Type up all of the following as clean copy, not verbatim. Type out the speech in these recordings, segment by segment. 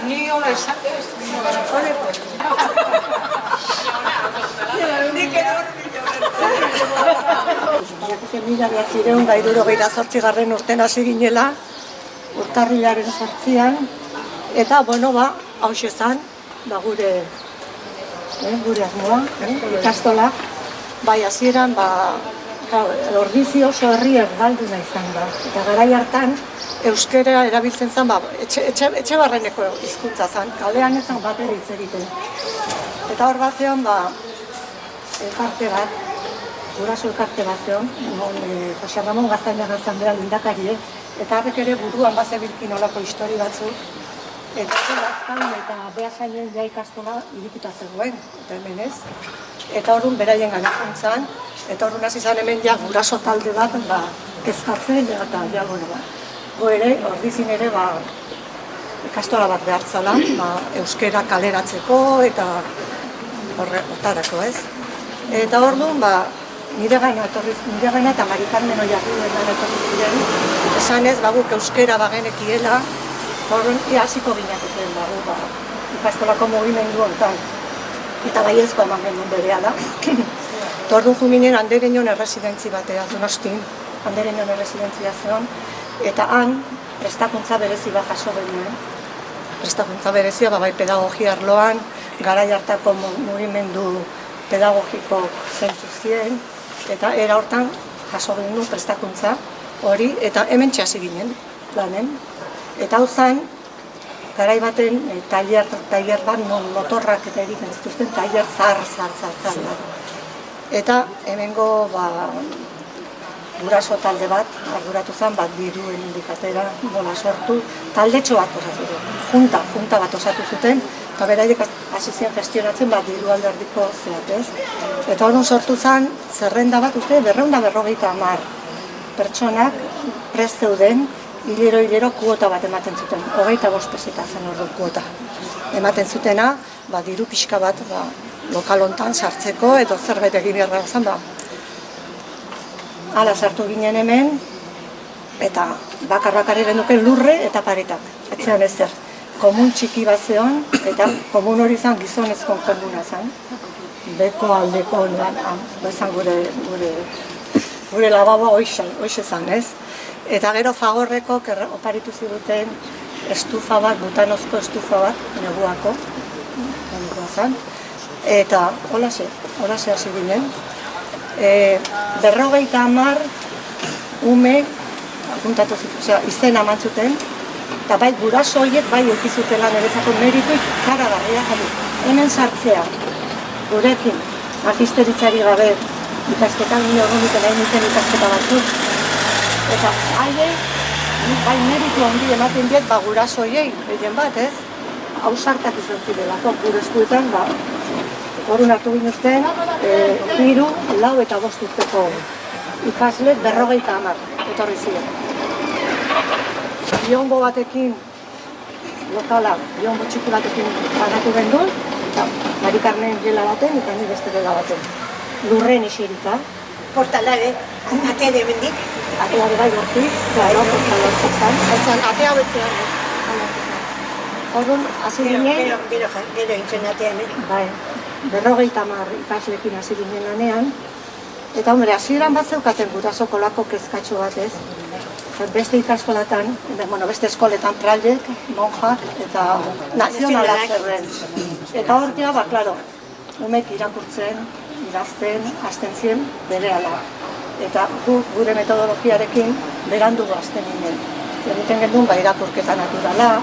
Ni hola esate. Mila 1978 urtean hasi ginela, urtarrilaren 8an, eta, bueno, hauxe zan, gure asmoa, ikastola, bai hasieran, Ordizio oso herri erdalduna izan da. Eta garai hartan, euskera erabiltzen zen, etxe barreneko hizkuntza zen, kalean ezan bat hitz egiten. Eta hor bat zeon, elkarte bat, guraso elkarte bat zeon, Jose Ramon Gaztainaga zan behar lindakarie, eta harrek ere buruan bazebilkin olako histori batzuk, eta Gaztaun eta Beasainen ja ikastola irikita zegoen, eta hemen ez. Eta horren beraien gana jontzan, eta horren hasi zan hemen ja guraso talde bat kezkatzen, eta ja, go ere, Ordizin ere ikastola bat behartzala, euskera kaleratzeko eta hortarako, ez? Eta orduan, nire gana eta Mari Carmen Oiarriduetan etorri ziren, esan ez, guk euskera bagenekiela, horren hasiko ginaketen ikastolako mugimendu hontan. Eta baiezko eman genuen berehala. Orduan juminen Andereñon erresidentzi batea, Donostin, Andereñon erresidentzia zeon, eta han prestakuntza berezi bat jaso genuen. Prestakuntza berezia, bai pedagogia arloan, garai hartako mugimendu pedagogiko zentzu ziren, eta era hortan jaso genuen prestakuntza hori, eta hemen txasi ginen, lanen. Eta hau zan, garai baten tailer bat motorrak eta egiten zituzten tailer zar. Eta hemengo guraso talde bat arduratu zen, diruen indikatera sortu, taldetxo bat osatu zuten, junta bat osatu zuten, eta beraiek hasi ziren gestionatzen diru alderdiko zeatez. Eta orduan sortu zen zerrenda bat, 250 pertsonak prest zeuden, hilero kuota bat ematen zuten, 25 peseta zen ordu kuota. Ematen zutena, diru pixka bat lokal hontan sartzeko, edo zerbait egin behar zen, hala sartu ginen hemen, eta bakar genuke lurre eta paretak, etzean ezer. Komun txiki bat zeon, eta komun hori zen gizonezkon komuna zen. Beko aldeko, bezan gure lababoa hoxe zen, ez? Eta gero Fagorreko oparitu ziduten estufa bat, butanozko estufa bat, neguako, eta holaxe hasi ginen. 50 ume apuntatu zituen, izena eman zuten, eta bai guraso horiek bai eukizutela niretzako merituik karagarria jali. Hemen sartzea, gurekin, magisteritzari gabe ikasketan, nire horrenik nahi nintzen ikasketa batzuk, eta bai meritu handi ematen diet guraso horiei, egin bat, ez? Hausartak izan zirelako, gure eskuetan, horren hartu ginuzten, 3, 4 eta 5 urteko ikasle 50 etorri ziren. Bionbo batekin, lokala, bionbo txiki batekin pagatu gendun, eta Mari Carmen gela baten, eta ni beste gela baten. Lurren isilita. Portalare, atea de bendik. Atea de bai gortik, portalare zan. Atea betzean. Horren, hasi ginen... Gero intzenatea hemen. Bai, 50 ikaslekin hasi ginen lanean. Eta hombre, hasieran bat zeukaten gurasoko lako kezkatxo bat ez. Beste ikaskolatan, beste eskoletan praldek, monjak eta nazionalak zerren. Eta hortia, klaro, umek irakurtzen, idazten, hasten zien berehala. Eta gure metodologiarekin berandu hasten ginen. Egiten genuen irakurketa naturala,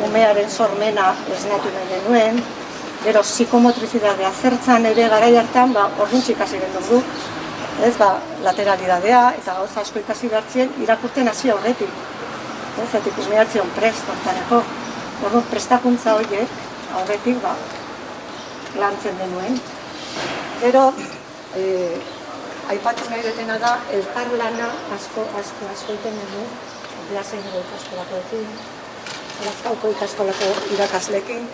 umearen sormena esnatu genuen, gero psikomotrizidadea zertzan ere garai hartan orduntxe ikasi genuen ez, lateralidadea eta gauza asko ikasi behartzen irakurten hasi aurretik. Ez, ikus behartzen prest hortareko. Orduan prestakuntza horiek aurretik lantzen denuen. Gero, aipatu nahi detena da, elkarlana asko egiten genuen. Laseingo ikastolakoekin, Lazkaoko ikastolako irakasleekin,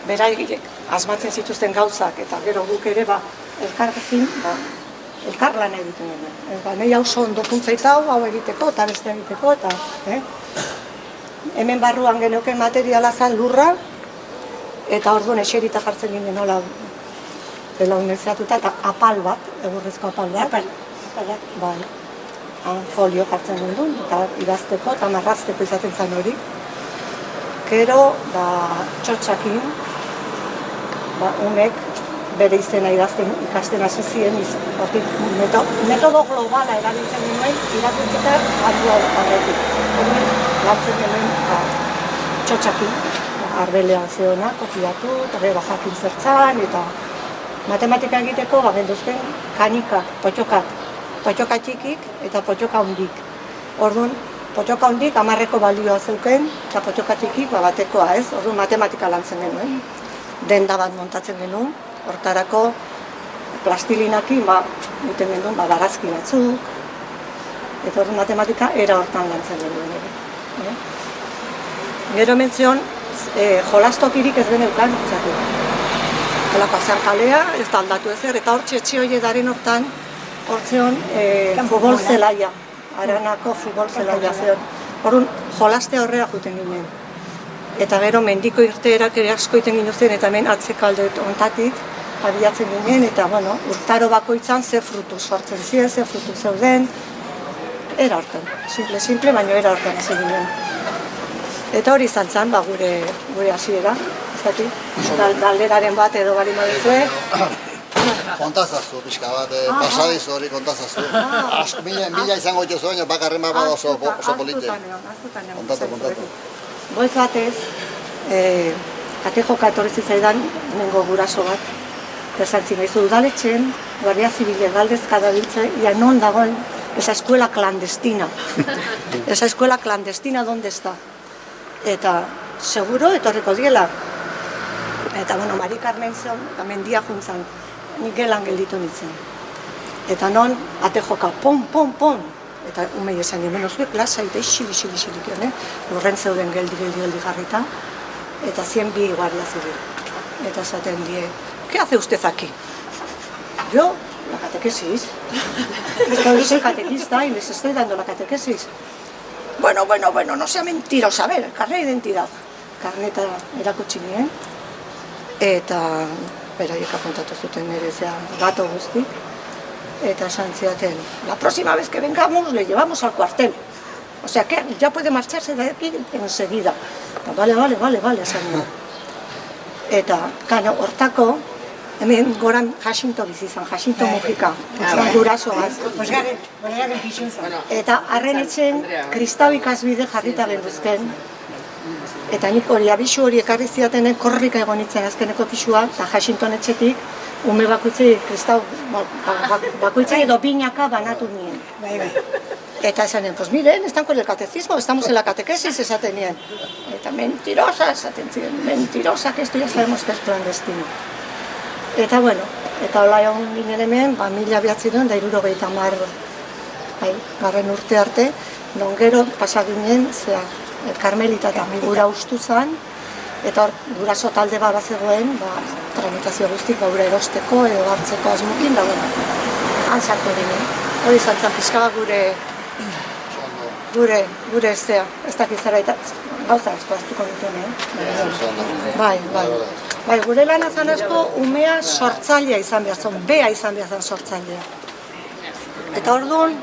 beraiek asmatzen zituzten gauzak, eta gero guk ere elkarrekin, elkarlan egiten genuen. Nahi hau ondo puntzaita hau egiteko, eta beste egiteko, eta hemen barruan geneuken materiala zan lurra, eta orduan eserita jartzen ginen nola belaunezatuta, eta apal bat, egurrezko apal bat. Bai, folio jartzen ginen, eta idazteko, eta marrazteko izaten zen hori. Gero, txotxakin, unek bere izena idazten ikasten hasi ziren, metodo globala erabiltzen genuen, irakurketa aldua horretik. Horren, lantzen genuen txotxakin, arbelean zeona, kopiatu, eta gero jakin zertzan, eta matematika egiteko genduzken kanikak, potxoka txikik eta potxoka hundik. Orduan, potxoka hundik 10eko balioa zeuken, eta potxoka txikik batekoa ez, orduan matematika lantzen genuen. Denda bat montatzen genuen, hortarako plastilinakin egiten genuen barazki batzuk, eta orduan matematika era hortan lantzen genuen ere. Gero mentzion, jolastokirik ez geneukan, holako azan kalea, ez da aldatu ezer, eta hor txetxe hori edaren hortan, hortzeon futbol zelaia, Aranako futbol zelaia zeon. Horren jolaste horrela juten ginen. Eta gero mendiko irteerak ere asko iten ginen, eta hemen atzekalde ontatik abiatzen ginen, eta urtaro bakoitzan ze frutu sortzen ziren, ze frutu zeuden, era hortan, simple, baina era hortan hasi ginen. Eta hori izan zen, gure hasiera, ez daki, galderaren bat edo bali maduzue. Kontazazu, pixka bat, pasadizu hori kontazazu. Mila izango itxozu, baina bakarren bat bada oso polite. Kontatu. Goiz batez, kate joka etorri zitzaidan nengo guraso bat, eta zantzin gaizu udaletxen, Guardia Zibile galdezka dabiltze, ia non dagoen esa escuela clandestina. Esa escuela clandestina, ¿dónde está? Eta, seguro, etorriko diela. Eta, Mari Carmen zion, eta mendia juntzan, nik gelan gelditu nintzen. Eta non, ate joka, pon. Eta umei esan hemen ozuek, lasai, eta isilik, lurren zeuden geldi jarrita, eta 102 guardia zibil. Eta esaten die, ¿qué hace usted aquí? Yo, la catequesis. Yo soy catequista y les estoy dando la catequesis. Bueno, no sea mentirosa, a ver, carnet de identidad. Karneta erakutsi nien, eta beraiek apuntatu zuten ere gato guztik, eta esan zidaten, la próxima vez que vengamos le llevamos al cuartel. O sea que ya puede marcharse de aquí enseguida. Vale, esan nien. Eta, hortako, hemen goran Jacinto bizi izan, Jacinto Mujika, gurasoaz. Bosgarren pixun zen. Eta harren etxen kristau ikasbide jarrita genduzken. Eta nik hori abisu hori ekarri zidatenen korrika egon nintzen azkeneko pisua, eta Jacinton etxetik ume bakoitzei kristau, bakoitzei edo binaka banatu nien. Eta esan nien, pues miren, están con el catecismo, estamos en la catequesis, esaten nien. Eta mentirosa, esaten ziren, mentirosa, que esto ya sabemos que es clandestino. Eta eta hola egon ginen hemen, 1970 garren urte arte, non gero pasa ginen, Karmelita eta gura ustu zen, eta hor guraso talde bat zegoen, tramitazio guztik gure erosteko edo hartzeko asmukin, han sartu ginen. Hori izan zen pixka gure ez dakizara eta gauza asko aztuko dituen, Bai, gure lan azan asko umea sortzailea izan behar zen, bea izan behar zen sortzailea. Eta orduan,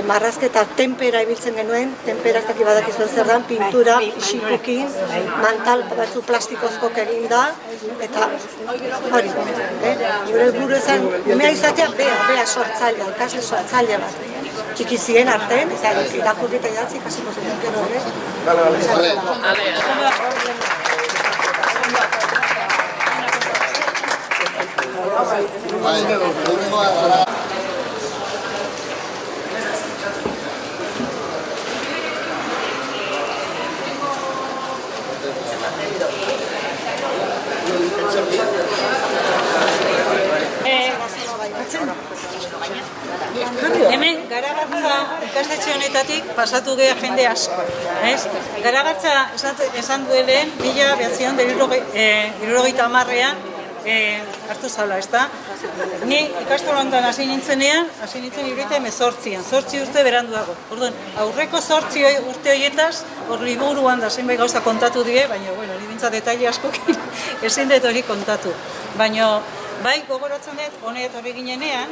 marrazketa tempera ibiltzen genuen, tempera ez dakit badakizuen zer dan, pintura, isikukin, mantal batzu plastikozko egin da, eta hori, gure helburu zen, umea izatea bea sortzailea, ikasle sortzailea bat. Txiki ziren artean, eta irakurri eta idatzi ikasiko zuten gero ere. Jartzen. Hemen Garagartza ikastetxe honetatik pasatu geha jende asko. Garagartza esan duelen 1970ean hartu zala, ez da? Ni ikastolantan hasi nintzen 1918an, 8 urte beranduago. Orduan, aurreko 8 urte horietaz, hor liburuan da zenbait gauza kontatu die, baina, bueno, nibintza detaile askokin ezin dut hori kontatu. Baina, bai gogoratzen dut, honet hori ginenean,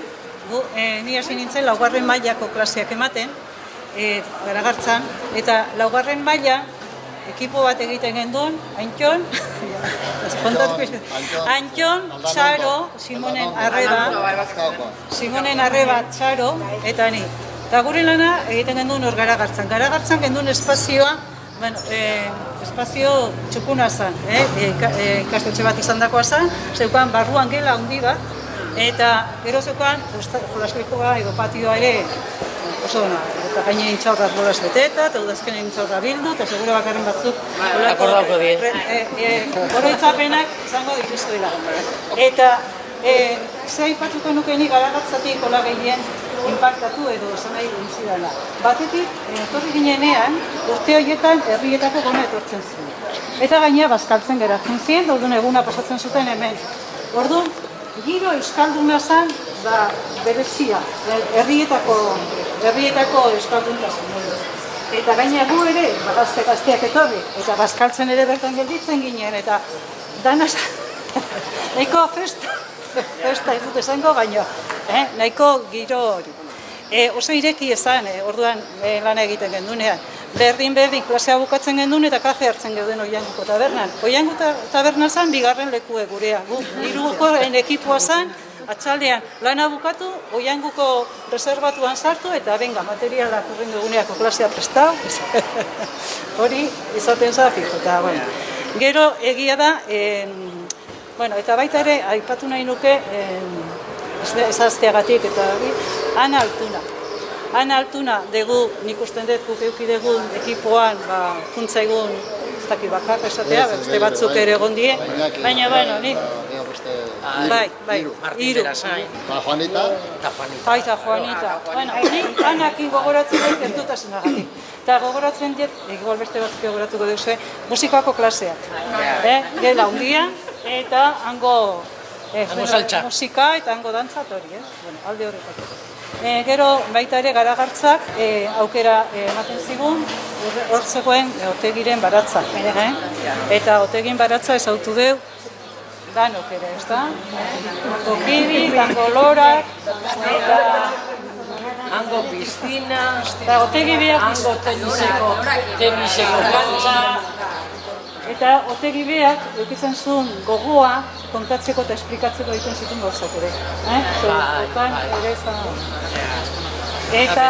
ni hasi nintzen 4. mailako klaseak ematen, Garagartzan, eta 4. maila ekipo bat egiten genduen, Antxon, Txaro, Simonen Arreba, Txaro, eta ni. Eta gure lana egiten genduen hor Garagartzan. Garagartzan genduen espazioa, espazio txukuna zen, ikastetxe bat izan dakoa zen, zeukan barruan gela handi bat, eta gero zeukan jolaslekua edo patioa ere oso dena, eta gaine intxaurraz bolaz beteta, eta udazken intxaurra bildu, eta segure bakarren batzuk oroitzapenak izango dituztuela. Eta ze aipatuko nukenik Garagartzatik hola gehien inpaktatu edo esan nahi dintzidala. Batetik, etorri ginenean, urte horietan herrietako gona etortzen zen. Eta gainea bazkaltzen geratzen ziren, orduan eguna pasatzen zuten hemen. Orduan, giro euskalduna zen, berezia, herrietako euskalduntasun. Eta gainea gu ere, gazteak etorri, eta bazkaltzen ere bertan gelditzen ginen, eta danaz, nahiko festa ez dut esango, baina nahiko giro hori. Oso ireki ezan, orduan lan egiten gendunean. Berdin klasea bukatzen gendun eta kafe hartzen geuden Oianguko tabernan. Oianguko taberna zen 2. lekue gurea. Hirukoen ekipoa zen, atxaldean lana bukatu, Oianguko reservatuan sartu eta benga, materiala kurren duguneako klasea prestau. Hori izaten zafiko, eta bueno. Gero egia da, eta baita ere, aipatu nahi nuke, ezazteagatik eta Ana Altuna dugu, nik usten dut guk euki dugun ekipoan, juntza egun, ez daki bakar esatea, beste batzuk ere egon die, baina, nik... Bai, hiru. Juanita. Eta Juanita. Nik anakin gogoratzen dut gertutasunagatik. Eta gogoratzen dut, igual beste batzuk gogoratuko duzu, musikoako klaseak. Gela hundia, eta hango musika eta hango dantzat hori, alde horretako. Gero baita ere Garagartzak aukera ematen zigun, hor zegoen Otegiren baratza. Eta Otegin baratza ezautu deu danok ere, ez da? Okiri, dango lorak, eta hango piztina, eta Otegi behar hango teniseko kantza. Eta Otegi behar eukitzen zuen gogoa kontatzeko eta esplikatzeko egiten zituen gauzak ere. Eta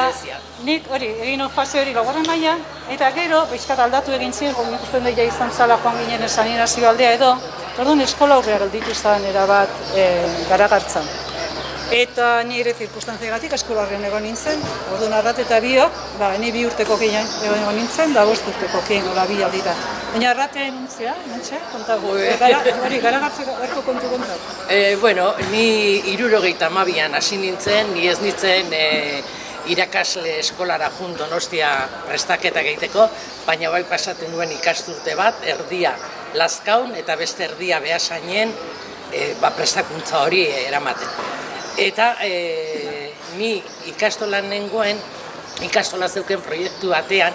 nik hori, egin fase hori 4. maila, eta gero, bizkat aldatu egin ziren, nik usten daia izan zala joan ginen sanizio aldea edo, orduan eskola aurrea gelditu zen erabat Garagartzan. Eta nire zirkustantziegatik eskola horren egon nintzen, orduan Arrat eta biok, ni 2 urteko kein egon nintzen, da 5 urteko kein hola bi aldira. Baina Arraten nintzea, kontago, Garagartzeko erko kontu kontatu. Ni 72an hasi nintzen, ni ez nintzen irakasle eskolara jun Donostia prestaketak egiteko, baina bai pasatu nuen ikasturte bat, erdia Lazkaun eta beste erdia Beasainen prestakuntza hori eramaten. Eta ni ikastolan nengoen, ikastola zeuken proiektu batean,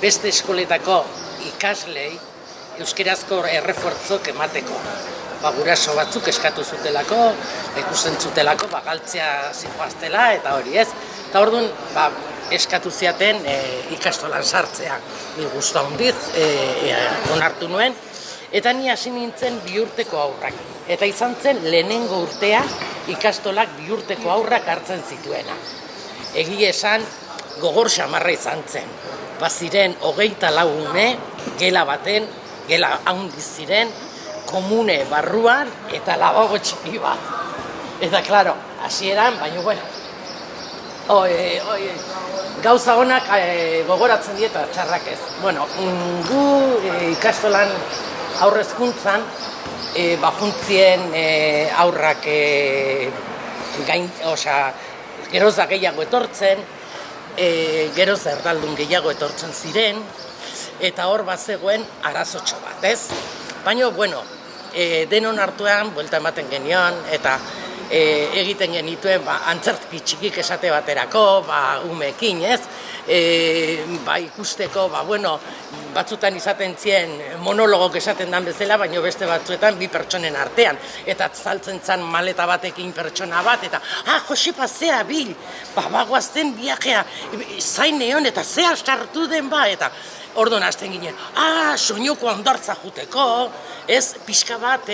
beste eskoletako ikaslei euskerazko errefortzok emateko. Guraso batzuk eskatu zutelako, ikusten zutelako, galtzea zijoaztela eta hori ez. Eta orduan eskatu ziaten ikastolan sartzea. Ni guztu handiz onartu nuen. Eta ni hasi nintzen 2 urteko aurrak. Eta izan zen lehenengo urtea ikastolak 2 urteko aurrak hartzen zituena. Egia esan gogor xamarra izan zen. Baziren 24 ume, gela baten, gela handi ziren, komune barruan eta labago txiki bat. Eta, klaro, hasieran, baina, gauza honak gogoratzen dieta txarrak ez. Gu ikastolan aurrezkuntzan, juntzien aurrak geroz da gehiago etortzen, geroz erdaldun gehiago etortzen ziren, eta hor bazegoen arazotxo bat, ez? Baina, bueno, denon hartuan, buelta ematen genion, eta egiten genituen antzerki txikik esate baterako, umeekin, ez? Ikusteko, batzutan izaten zien monologok esaten dan bezala, baina beste batzuetan bi pertsonen artean. Eta saltzen zan maleta batekin pertsona bat, eta Josepa, zea bil, bagoazten viajea, zain egon, eta zea sartu den eta orduan hasten ginen, soinuko ondartza juteko, ez, pixka bat,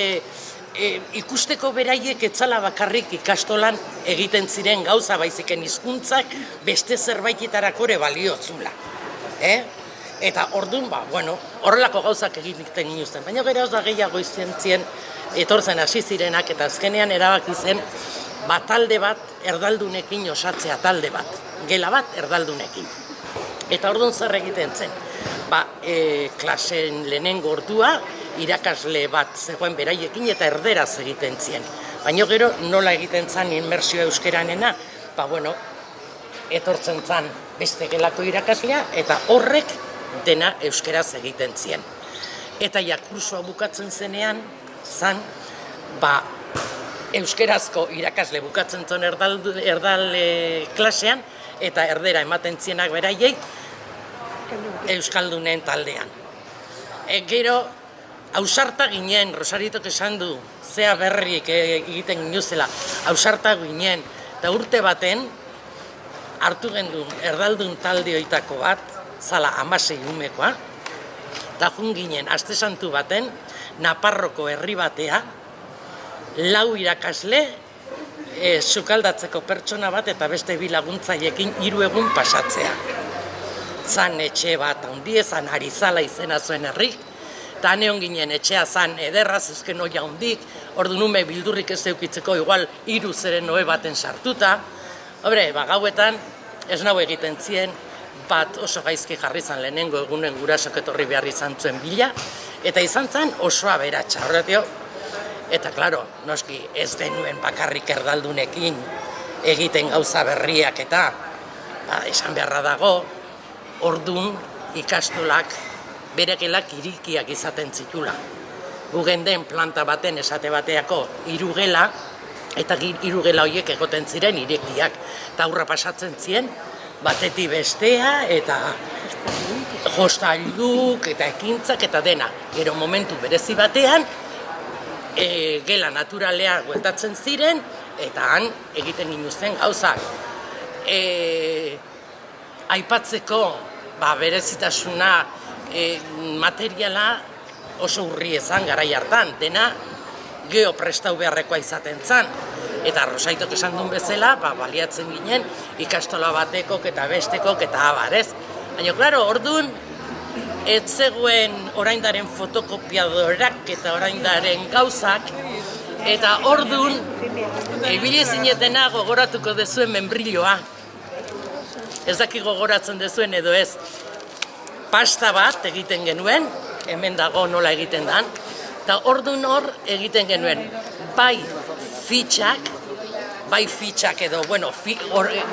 ikusteko beraiek etzala bakarrik ikastolan egiten ziren gauza baiziken hizkuntzak beste zerbaitetarako ere baliotzula. Eta orduan, horrelako gauzak egiten inuzten. Baina gero da gehiago izan zien, etortzen hasi zirenak, eta azkenean erabaki zen, talde bat erdaldunekin osatzea talde bat, gela bat erdaldunekin. Eta orduan zer egiten zen, klasen lehenengo ordua, irakasle bat zegoen beraiekin eta erderaz egiten zien. Baina gero nola egiten zen inmersioa euskeranena, etortzen zen beste gelako irakaslea eta horrek dena euskeraz egiten zien. Eta kursua bukatzen zenean, euskerazko irakasle bukatzen zen erdal klasean eta erdera ematen zienak beraiei euskaldunen taldean. Gero, ausarta ginen, Rosaritok esan du, zea berrik egiten ginuzela, ausarta ginen, eta urte baten, hartu gendu erdaldun talde hoitako bat, zala 16 umekoa, eta jun ginen, aste santu baten, Naparroko herri batea, 4 irakasle, sukaldatzeko pertsona bat eta beste 2 laguntzaiekin 3 egun pasatzea. Zan etxe bat handia, zan Arizala izena zuen herrik, eta neon ginen etxea zan ederra, zuzken oia hundik, ordu nume bildurrik ez eukitzeko igual 3 zeren oe baten sartuta. Gauetan ez nau egiten zien, bat oso gaizki jarri zan lehenengo egunen gurasok etorri behar izan zuen bila, eta izan zen osoa beratxa, horretio. Eta, klaro, noski ez denuen bakarrik erdaldunekin egiten gauza berriak eta esan beharra dago, ordun ikastolak bere gelak irikiak izaten zitula. Gugen den planta baten esate bateako 3 gela, eta 3 gela horiek egoten ziren irikiak. Eta aurra pasatzen ziren, batetik bestea, eta jostailuk, eta ekintzak, eta dena. Gero momentu berezi batean, gela naturalea gueltatzen ziren, eta han egiten ginuzten gauzak. Aipatzeko berezitasuna materiala oso urri ezan garai hartan, dena geoprestau beharrekoa izaten zan. Eta Rosaitok esan duen bezala, baliatzen ginen ikastola batekok eta bestekok eta abar, ez? Baina, klaro, orduan, ez zegoen oraindaren fotokopiadorak eta oraindaren gauzak, eta orduan, ibili zinetena gogoratuko dezuen membrilloa. Ez daki gogoratzen dezuen edo ez. Pasta bat egiten genuen, hemen dago nola egiten dan, eta orduan hor egiten genuen, bai fitxak edo,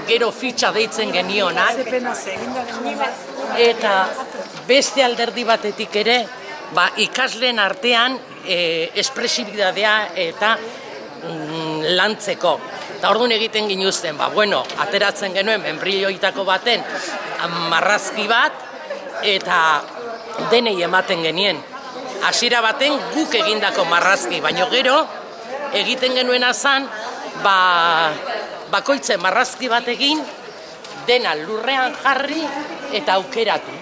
gero fitxa deitzen genionak, eta beste alderdi batetik ere, ikasleen artean espresibidadea eta lantzeko. Eta orduan egiten ginuzten, ateratzen genuen membrilloitako baten marrazki bat, eta denei ematen genien. Hasiera baten guk egindako marrazki, baina gero egiten genuena zan, bakoitzen marrazki bat egin, dena lurrean jarri eta aukeratu.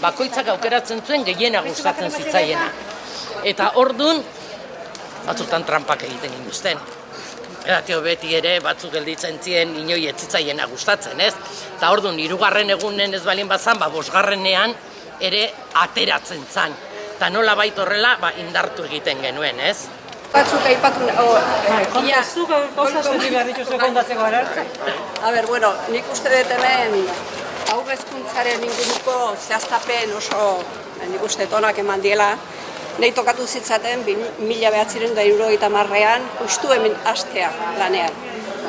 Bakoitzak aukeratzen zuen gehiena gustatzen zitzaiena. Eta orduan, batzutan trampak egiten ginuzten. Edatio beti ere batzuk gelditzen ziren inoi etzitzaiena gustatzen, ez? Eta orduan, 3. egunen ez balin bazan, 5. ere ateratzen zan. Eta nola baita horrela, indartu egiten genuen, ez? Batzuk aipatu... Kontazu gauza zuri behar dituzu kontatzeko gara? Nik uste dut hemen haurrezkuntzaren inguruko zehaztapen oso nik uste tonak eman diela. Nahi tokatu zitzaten 1970an justu hemen hastea lanean.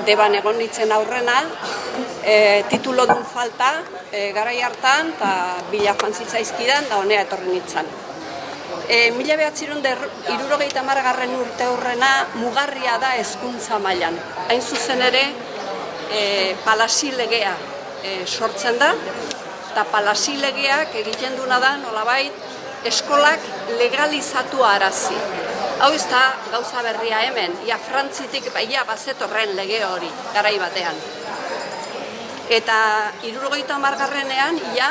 Deban egon nintzen aurrena, titulodun falta garai hartan, eta bila joan zitzaizkidan, da honea etorri nintzen. 1970 urte aurrena mugarria da hezkuntza mailan. Hain zuzen ere, Palasi legea sortzen da, eta Palasi legeak egiten duna da, nolabait, eskolak legalizatu arazi. Hau ez da gauza berria hemen, ia Frantzitik ia bazetorren lege hori, garai batean. Eta 70ean, ia,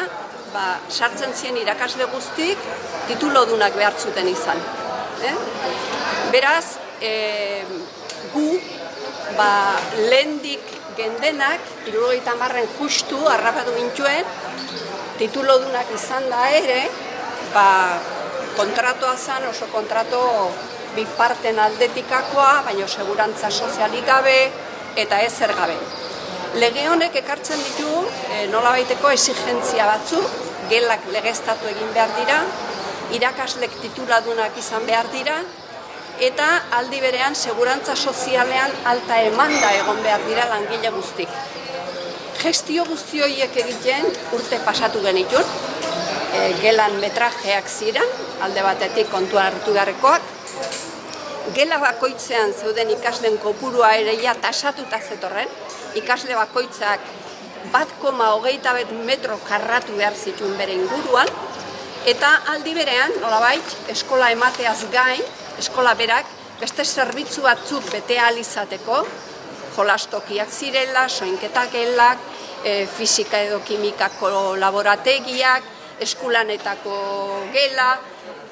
sartzen ziren irakasle guztik, titulodunak behar zuten izan. Beraz, gu, lehendik gendenak, 70en justu, harrapatu gintuen, titulodunak izan da ere, kontratoa zen, oso kontrato bi parten aldetikakoa, baina segurantza sozialik gabe eta ezer gabe. Lege honek ekartzen ditu nolabaiteko exigentzia batzuk, gelak legeztatu egin behar dira, irakaslek tituladunak izan behar dira, eta aldi berean segurantza sozialean alta emanda egon behar dira langile guztik. Gestio guzti horiek egiten urte pasatu genitun, gelan metrajeak ziren, alde batetik kontuan hartu beharrekoak. Gela bakoitzean zeuden ikasleen kopurua ere ja tasatuta zetorren, ikasle bakoitzak 1,21 metro karratu behar zituen bere inguruan, eta aldi berean, nolabait, eskola emateaz gain, eskola berak beste zerbitzu batzuk bete ahal izateko, jolastokiak zirela, soinketak gelak, fisika edo kimikako laborategiak, eskulanetako gela,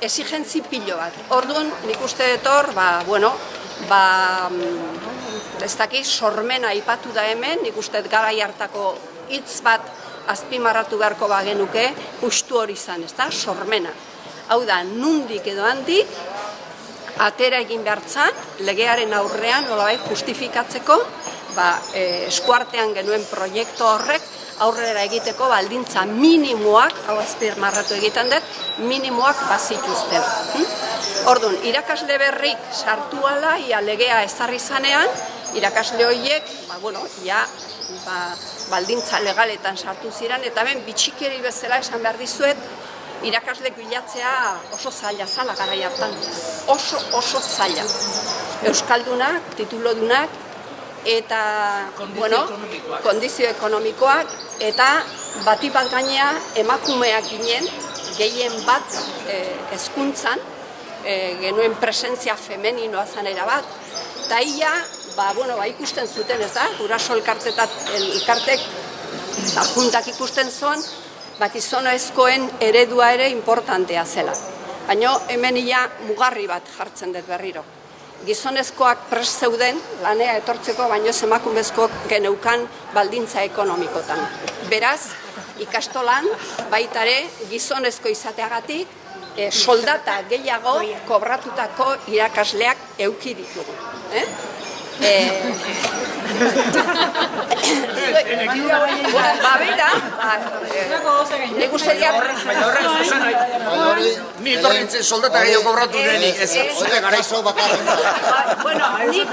exigentzi pilo bat. Orduan, nik uste dut ez dakit, sormena aipatu da hemen, nik uste garai hartako hitz bat azpimarratu beharko bagenuke, justu hori izan, ez da, sormena. Hau da, nundik edo handik, atera egin behartzan, legearen aurrean, nolabait justifikatzeko, eskuartean genuen proiektu horrek, aurrera egiteko baldintza minimoak, hau azpimarratu egiten dut, minimoak bazituzten. Orduan, irakasle berrik sartu ala, ia legea ezarri zanean, irakasle horiek, baldintza legaletan sartu ziren, eta ben, bitxikeri bezala esan behar dizuet, irakaslek bilatzea oso zaila zala garai hartan. Oso zaila. Euskaldunak, titulodunak, eta kondizio ekonomikoak, eta bati bat gainea emakumeak ginen, gehien bat hezkuntzan, genuen presentzia femeninoa zanera bat, eta ia, ikusten zuten, ez da, guraso elkartek, juntak ikusten zuen, gizonezkoen eredua ere importantea zela. Baina hemen ia mugarri bat jartzen dut berriro. Gizonezkoak prest zeuden lanea etortzeko, baino emakumezkoak geneukan baldintza ekonomikotan. Beraz, ikastolan baitare gizonezko izateagatik soldata gehiago kobratutako irakasleak eduki ditugu. Nik uste diat... Ni torrintzen soldata gehiago kobratu denik, ez zute garaizo bakarren bat. Nik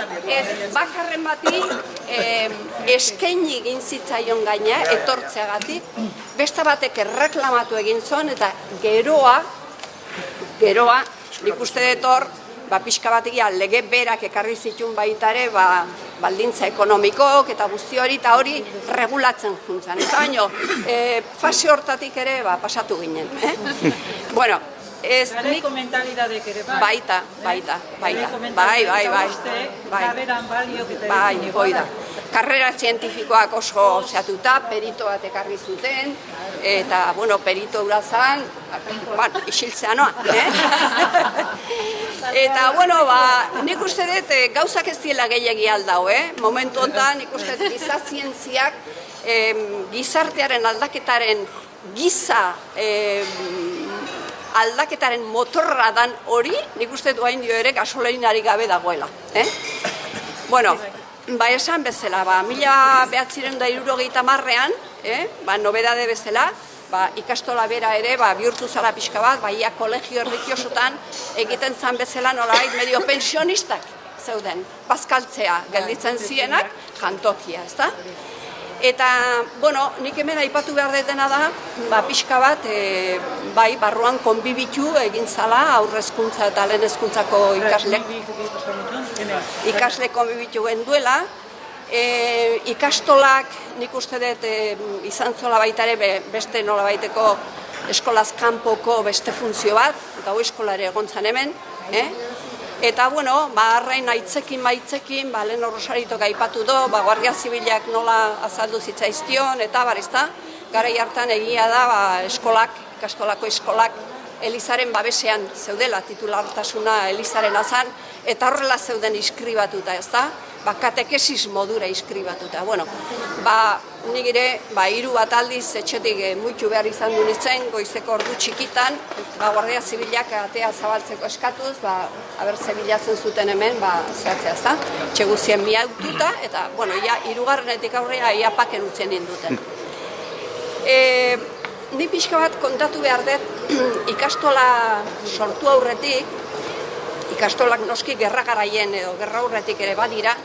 bakarren bati eskaini egin zitzaion gaina, etortzeagatik, beste batek erreklamatu egin zuen, eta geroa, nik uste dut hor, pixka bategia lege berak ekarri zituen baita ere, baldintza ekonomikok eta guzti hori, eta hori regulatzen juntzan. Eta baino, fase hortatik ere pasatu ginen. Bueno, Garaiko mentalidadek ere baita. Bai. Karrera zientifikoak oso zeatuta, perito bat ekarri zuten, eta, perito urazan, isiltzea noa. Eta, nik uste dut gauzak ez diela gehiagi aldau, momentu honetan, nik uste dut gizazientziak gizartearen aldaketaren aldaketaren motorra dan hori, nik uste dut hain dio ere gasolinari gabe dagoela. Esan bezala, 1970ean, nobedade bezala, ikastola bera ere bihurtu zara pixka bat, ia kolegio erlikiosotan egiten zan bezala nolabait medio pensionistak zeuden, bazkaltzea gelditzen zienak, jantokia, ezta? Eta, bueno, nik hemen aipatu behar detena da, pixka bat, bai, barruan konbibitu egin zala aurrezkuntza eta lehen hezkuntzako ikasle konbibitu genduela. Ikastolak nik uste dut izan zola baita ere beste nola baiteko eskolaz kanpoko beste funtzio bat, gau eskolare egontzan hemen. Eta, bueno, arrain aitzekin, lehen Rosaritok aipatu do, Guardia Zibilak nola azaldu zitzaizkion, eta barizta, garai hartan egia da ikastolako eskolak Elizaren babesean zeudela, titulartasuna Elizaren azan, eta horrela zeuden iskribatuta, ez da? Katekesis modura iskribatuta. Bueno, nik ere, 3 bat aldiz etxetik muitu behar izan du nintzen, goizeko ordu txikitan, Guardia Zibilak atea zabaltzeko eskatuz, aber zebilatzen zuten hemen, zehatzea, ez da? Txeguzien miaututa, eta, bueno, ja, 3. aurrea, ia paken utzen ninduten. Ni pixka bat kontatu behar dut, ikastola sortu aurretik, ikastolak noski gerra garaien edo gerra aurretik ere badira,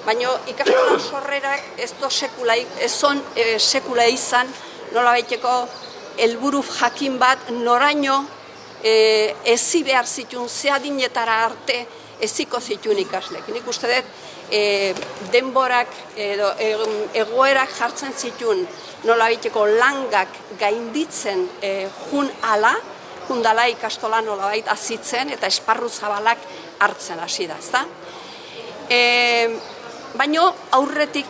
baina ikastola sorrerak ez sekula izan nola baiteko helburu jakin bat noraino ezi behar zituen, zehadinetara arte eziko zituen ikaslek. Nik uste dut denborak edo egoerak jartzen zituen nola baiteko langak gainditzen jundala ikastola nolabait azitzen eta esparru zabalak hartzen hasi da, ezta? Baina aurretik,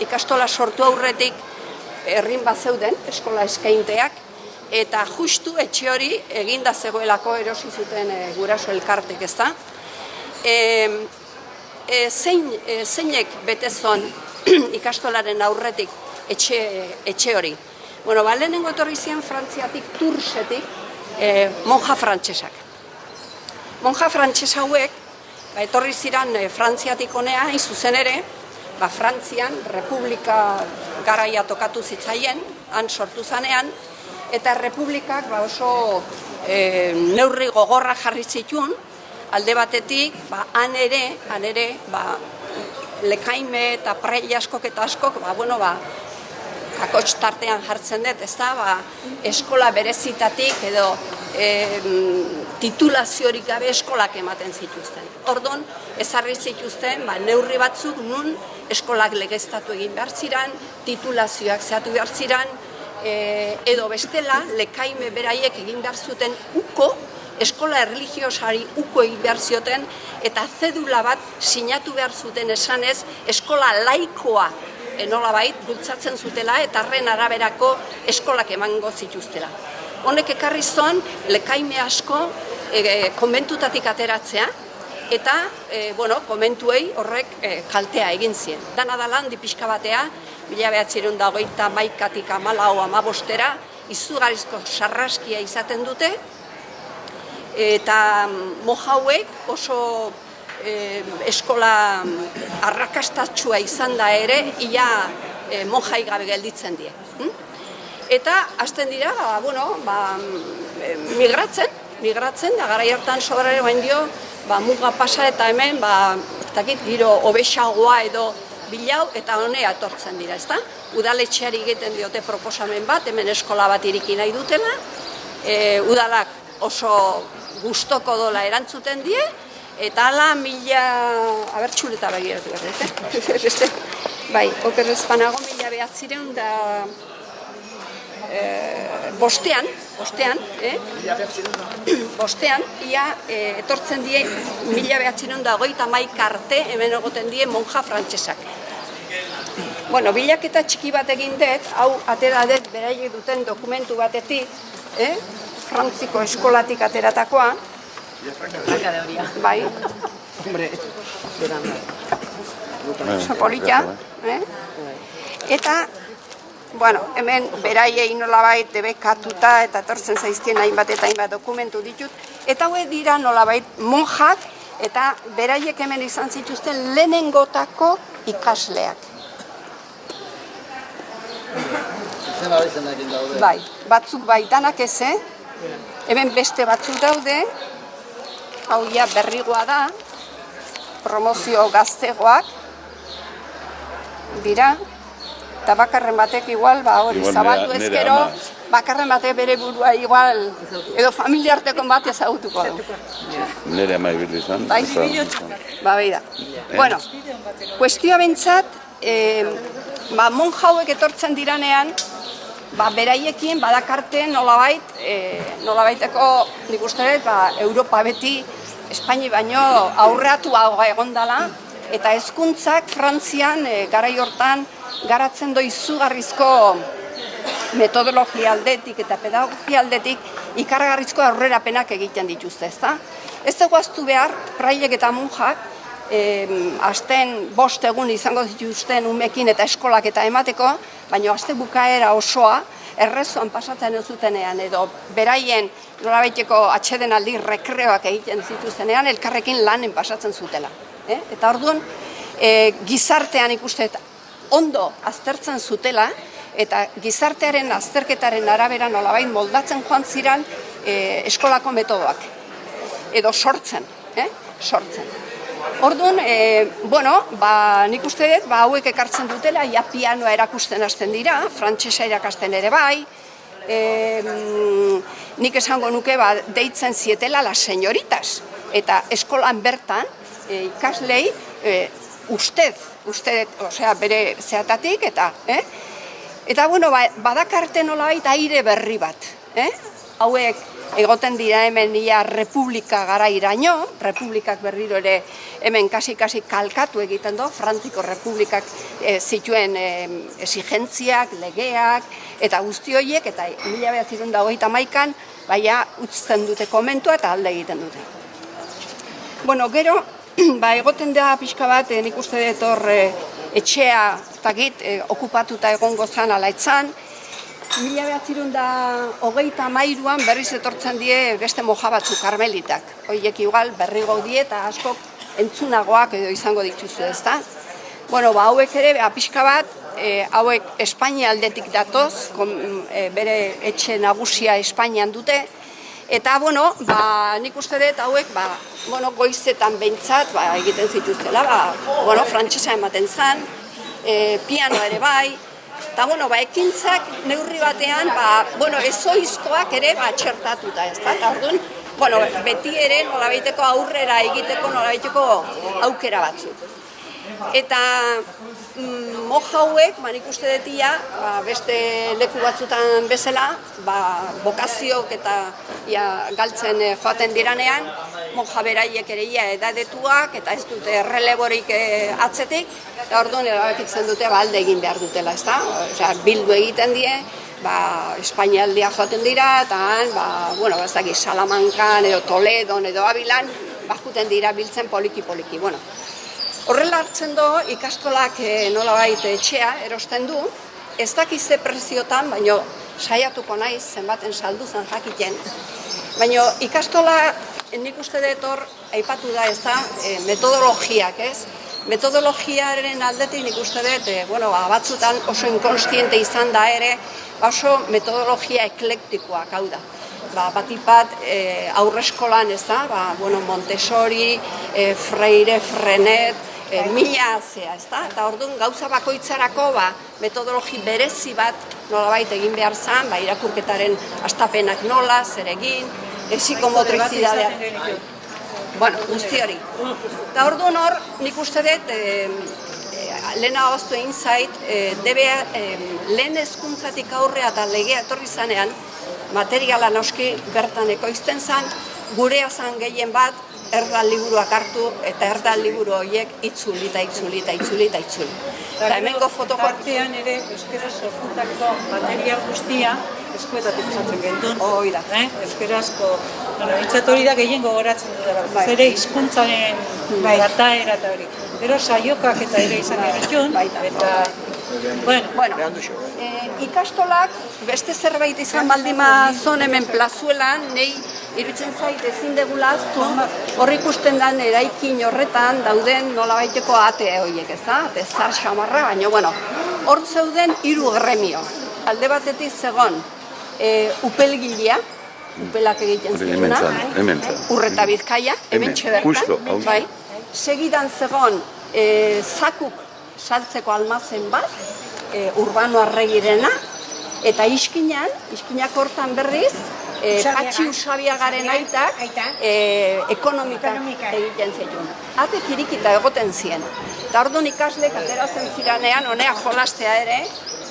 ikastola sortu aurretik herrin bat zeuden, eskola eskainteak, eta justu etxe hori eginda zegoelako erosi zuten guraso elkartek, ezta? Zeinek betezon ikastolaren aurretik etxe hori? Bueno, lehenengo etorri ziren Frantziatik, Toursetik, monja frantsesak. Monja frantses hauek, etorri ziren Frantziatik honea, hain zuzen ere, Frantzian, Republika garaia tokatu zitzaien, han sortu zanean, eta Republikak oso neurri gogorra jarri zituen, alde batetik, han ere, lekaime eta preil askok eta askok, kakotx tartean jartzen dut, ez da, eskola berezitatik edo titulaziorik gabe eskolak ematen zituzten. Ordon, ezarri zituzten, neurri batzuk nun eskolak legeztatu egin behar ziren, titulazioak zehatu behar ziren, edo bestela, lekaime beraiek egin behar zuten uko, eskola erligiosari uko egin behar zioten, eta zedula bat sinatu behar zuten esanez, eskola laikoa nolabait bultzatzen zutela eta horren araberako eskolak emango zituztela. Honek ekarri zuen lekaime asko konbentutatik ateratzea eta konbentuei horrek kaltea egin zien. Dana da handi pixka batea, 1921-tik 14-15 izugarrizko sarraskia izaten dute eta mojauek oso eskola arrakastatsua izan da ere, ia monjai gabe gelditzen die. Eta hasten dira, migratzen, da garai hartan sobrare bain dio, muga pasa eta hemen, giro obexagoa edo bilau eta honea etortzen dira, ezta? Udaletxeari egiten diote proposamen bat, hemen eskola bat iriki nahi dutela, udalak oso gustoko dola erantzuten die, eta ala abertxuleta begiratu behar, bai, okerrezpanago 1905 ia etortzen die 1921 arte hemen egoten die monja frantsesak. Bueno, bilaketa txiki bat egin dut, hau atera dut beraiek duten dokumentu batetik, Frantziko eskolatik ateratakoa, bai, oso polita, eta, hemen beraiei nolabait debekatuta eta etortzen zaizkien hainbat eta hainbat dokumentu ditut, eta hauek dira nolabait monjak eta beraiek hemen izan zituzten lehenengotako ikasleak. Bai, batzuk baitanak ez, hemen beste batzuk daude, hau ja berrigoa da, promozio gaztegoak dira, eta bakarren batek igual, hori zabaldu ezkero, bakarren batek bere burua igual, edo familiarteko bat ezagutuko du. Nire ama ibili izan. Bai, beida. Bueno, kuestioa bentsat, monja hauek etortzen diranean, beraiekin badakarte nolabaiteko, nik uste dut, Europa beti, Espaini baino aurreatuagoa egondala, eta hezkuntzak Frantzian garai hortan garatzen izugarrizko metodologia aldetik eta pedagogia aldetik ikaragarrizko aurrerapenak egiten dituzte, ezta? Ez dugu ahaztu behar, praiek eta monjak, asten 5 egun izango dituzten umekin eta eskolak eta emateko, baina aste bukaera osoa errezoan pasatzen zutenean edo beraien nolabaiteko atsedenaldi rekreoak egiten zituztenean elkarrekin lanen pasatzen zutela. Eta orduan gizartean ikuste ondo aztertzen zutela eta gizartearen azterketaren arabera nolabait moldatzen joan ziren eskolako metodoak edo sortzen. Orduan, nik uste dut, hauek ekartzen dutela, pianoa erakusten hasten dira, frantsesa irakasten ere bai, nik esango nuke deitzen zietela las señoritas, eta eskolan bertan ikaslei bere zeatatik, eta badakarte nolabait aire berri bat, hauek egoten dira hemen ia republika gara iraino, republikak berriro ere hemen kasi kalkatu egiten do, Frantziko republikak zituen esigentziak, legeak, eta guzti horiek, eta 1931an, baina utzten dute komentua eta alde egiten dute. Gero, egoten da pixka bat, nik uste dut hor etxea, okupatuta egongo zan ala etzan, 1933an berriz etortzen die beste moja batzuk karmelitak. Horiek igual berri gaudie eta askok entzunagoak edo izango dituzu, ezta? Hauek ere, pixka bat, hauek Espainia aldetik datoz, bere etxe nagusia Espainian dute, eta, nik uste dut hauek, goizetan behintzat egiten zituztela, frantsesa ematen zen, pianoa ere bai, eta, ekintzak neurri batean, ezoizkoak ere txertatuta, ez da? Eta orduan, beti ere nolabaiteko aurrera egiteko nolabaiteko aukera batzuk. Eta moja hauek, nik uste detia, beste leku batzutan bezala, bokazioak eta galtzen joaten diranean, moja beraiek ere edadetuak eta ez dute erreleborik atzetik, eta orduan erabakitzen dute alde egin behar dutela, ez da? Bildu egiten die, Espainialdia joaten dira, eta ez dakit Salamankan edo Toledon edo Abilan, juten dira biltzen poliki-poliki. Horrela hartzen do, ikastolak nolabait etxea erosten du, ez dakize preziotan, baina saiatuko naiz zenbaten saldu zen jakiten. Baina ikastola, nik uste dut hor, aipatu da ez da, metodologiak, ez? Metodologiaren aldetik nik uste dut, batzutan oso inkonstiente izan da ere, oso metodologia eklektikoak, hau da. Batipat aurreskolan ez da, Montessori, Freire, Frenet, mila zea, ez da? Eta orduan gauza bakoitzarako metodologi berezi bat nolabait egin behar zen, irakurketaren astapenak nola, zer egin, psikomotrizidadeak. Guzti hori. Eta orduan hor, nik uste dut, lehena hoztu egin zait, lehen hezkuntzatik aurrea eta legea etorri zanean, materiala noski bertan ekoizten zen, gurea zen gehien bat, erdal liburuak hartu eta erdal liburu horiek itzuli eta itzuli eta itzuli eta itzuli. Eta hemengo Artean ere euskera sortutako material guztia eskuetatik jatzen gendun. Hoi da. Euskarazko, bintzat hori da gehien gogoratzen dut. Zere hizkuntzaren dataera eta hori. Gero saiokak eta ere izan eritxun. Eta, ikastolak beste zerbait izan baldima zon hemen plazuelan, nahi iruditzen zait ezin degula aztu, hor ikusten den eraikin horretan dauden nolabaiteko ate horiek, ez da? Ate zar xamarra, baina, hor zeuden 3 gremio. Alde batetik zegon upelgilea, upelak egiten ziruna, Urreta Bizkaia, hemen txebertan, segidan zegon zakuk saltzeko almazen bat, Urbano Arregirena, eta iskinak hortan berriz, Patxi Usabiagaren aitak ekonomika egiten zituen. Atek irikita egoten zien. Eta orduan ikaslek ateratzen ziranean, honea jolastea ere,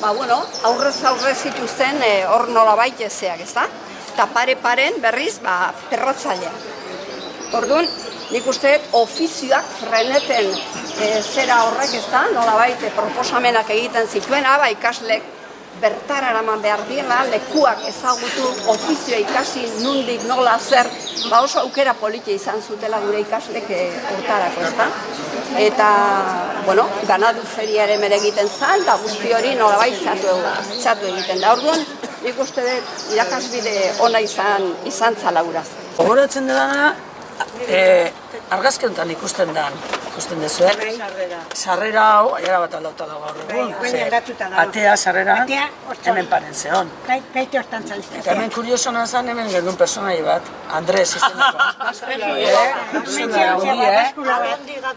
aurrez zituzten hor nolabait ezeak, ez da? Eta pare-paren berriz, perrotzailea. Orduan, nik uste ofizioak freneten zera horrek, ez da? Nolabait proposamenak egiten zituen, ikaslek bertara eraman behar dira, lekuak ezagutu, ofizioa ikasi, nundik, nola, zer, oso aukera politia izan zutela gure ikaslek hortarako, ez da? Eta, ganadu feriare mere egiten zan, da guzti hori nolabait txatu egiten da. Orduan, nik uste dut irakasbide ona izan zala guraz. Gogoratzen dena, argazki honetan ikusten duzu, sarrera hau, aiara bat aldauta dago gaur egun, atea sarrera, hemen paren zehon. Eta hemen kuriosona zen, hemen gendun personai bat, Andres izeneko.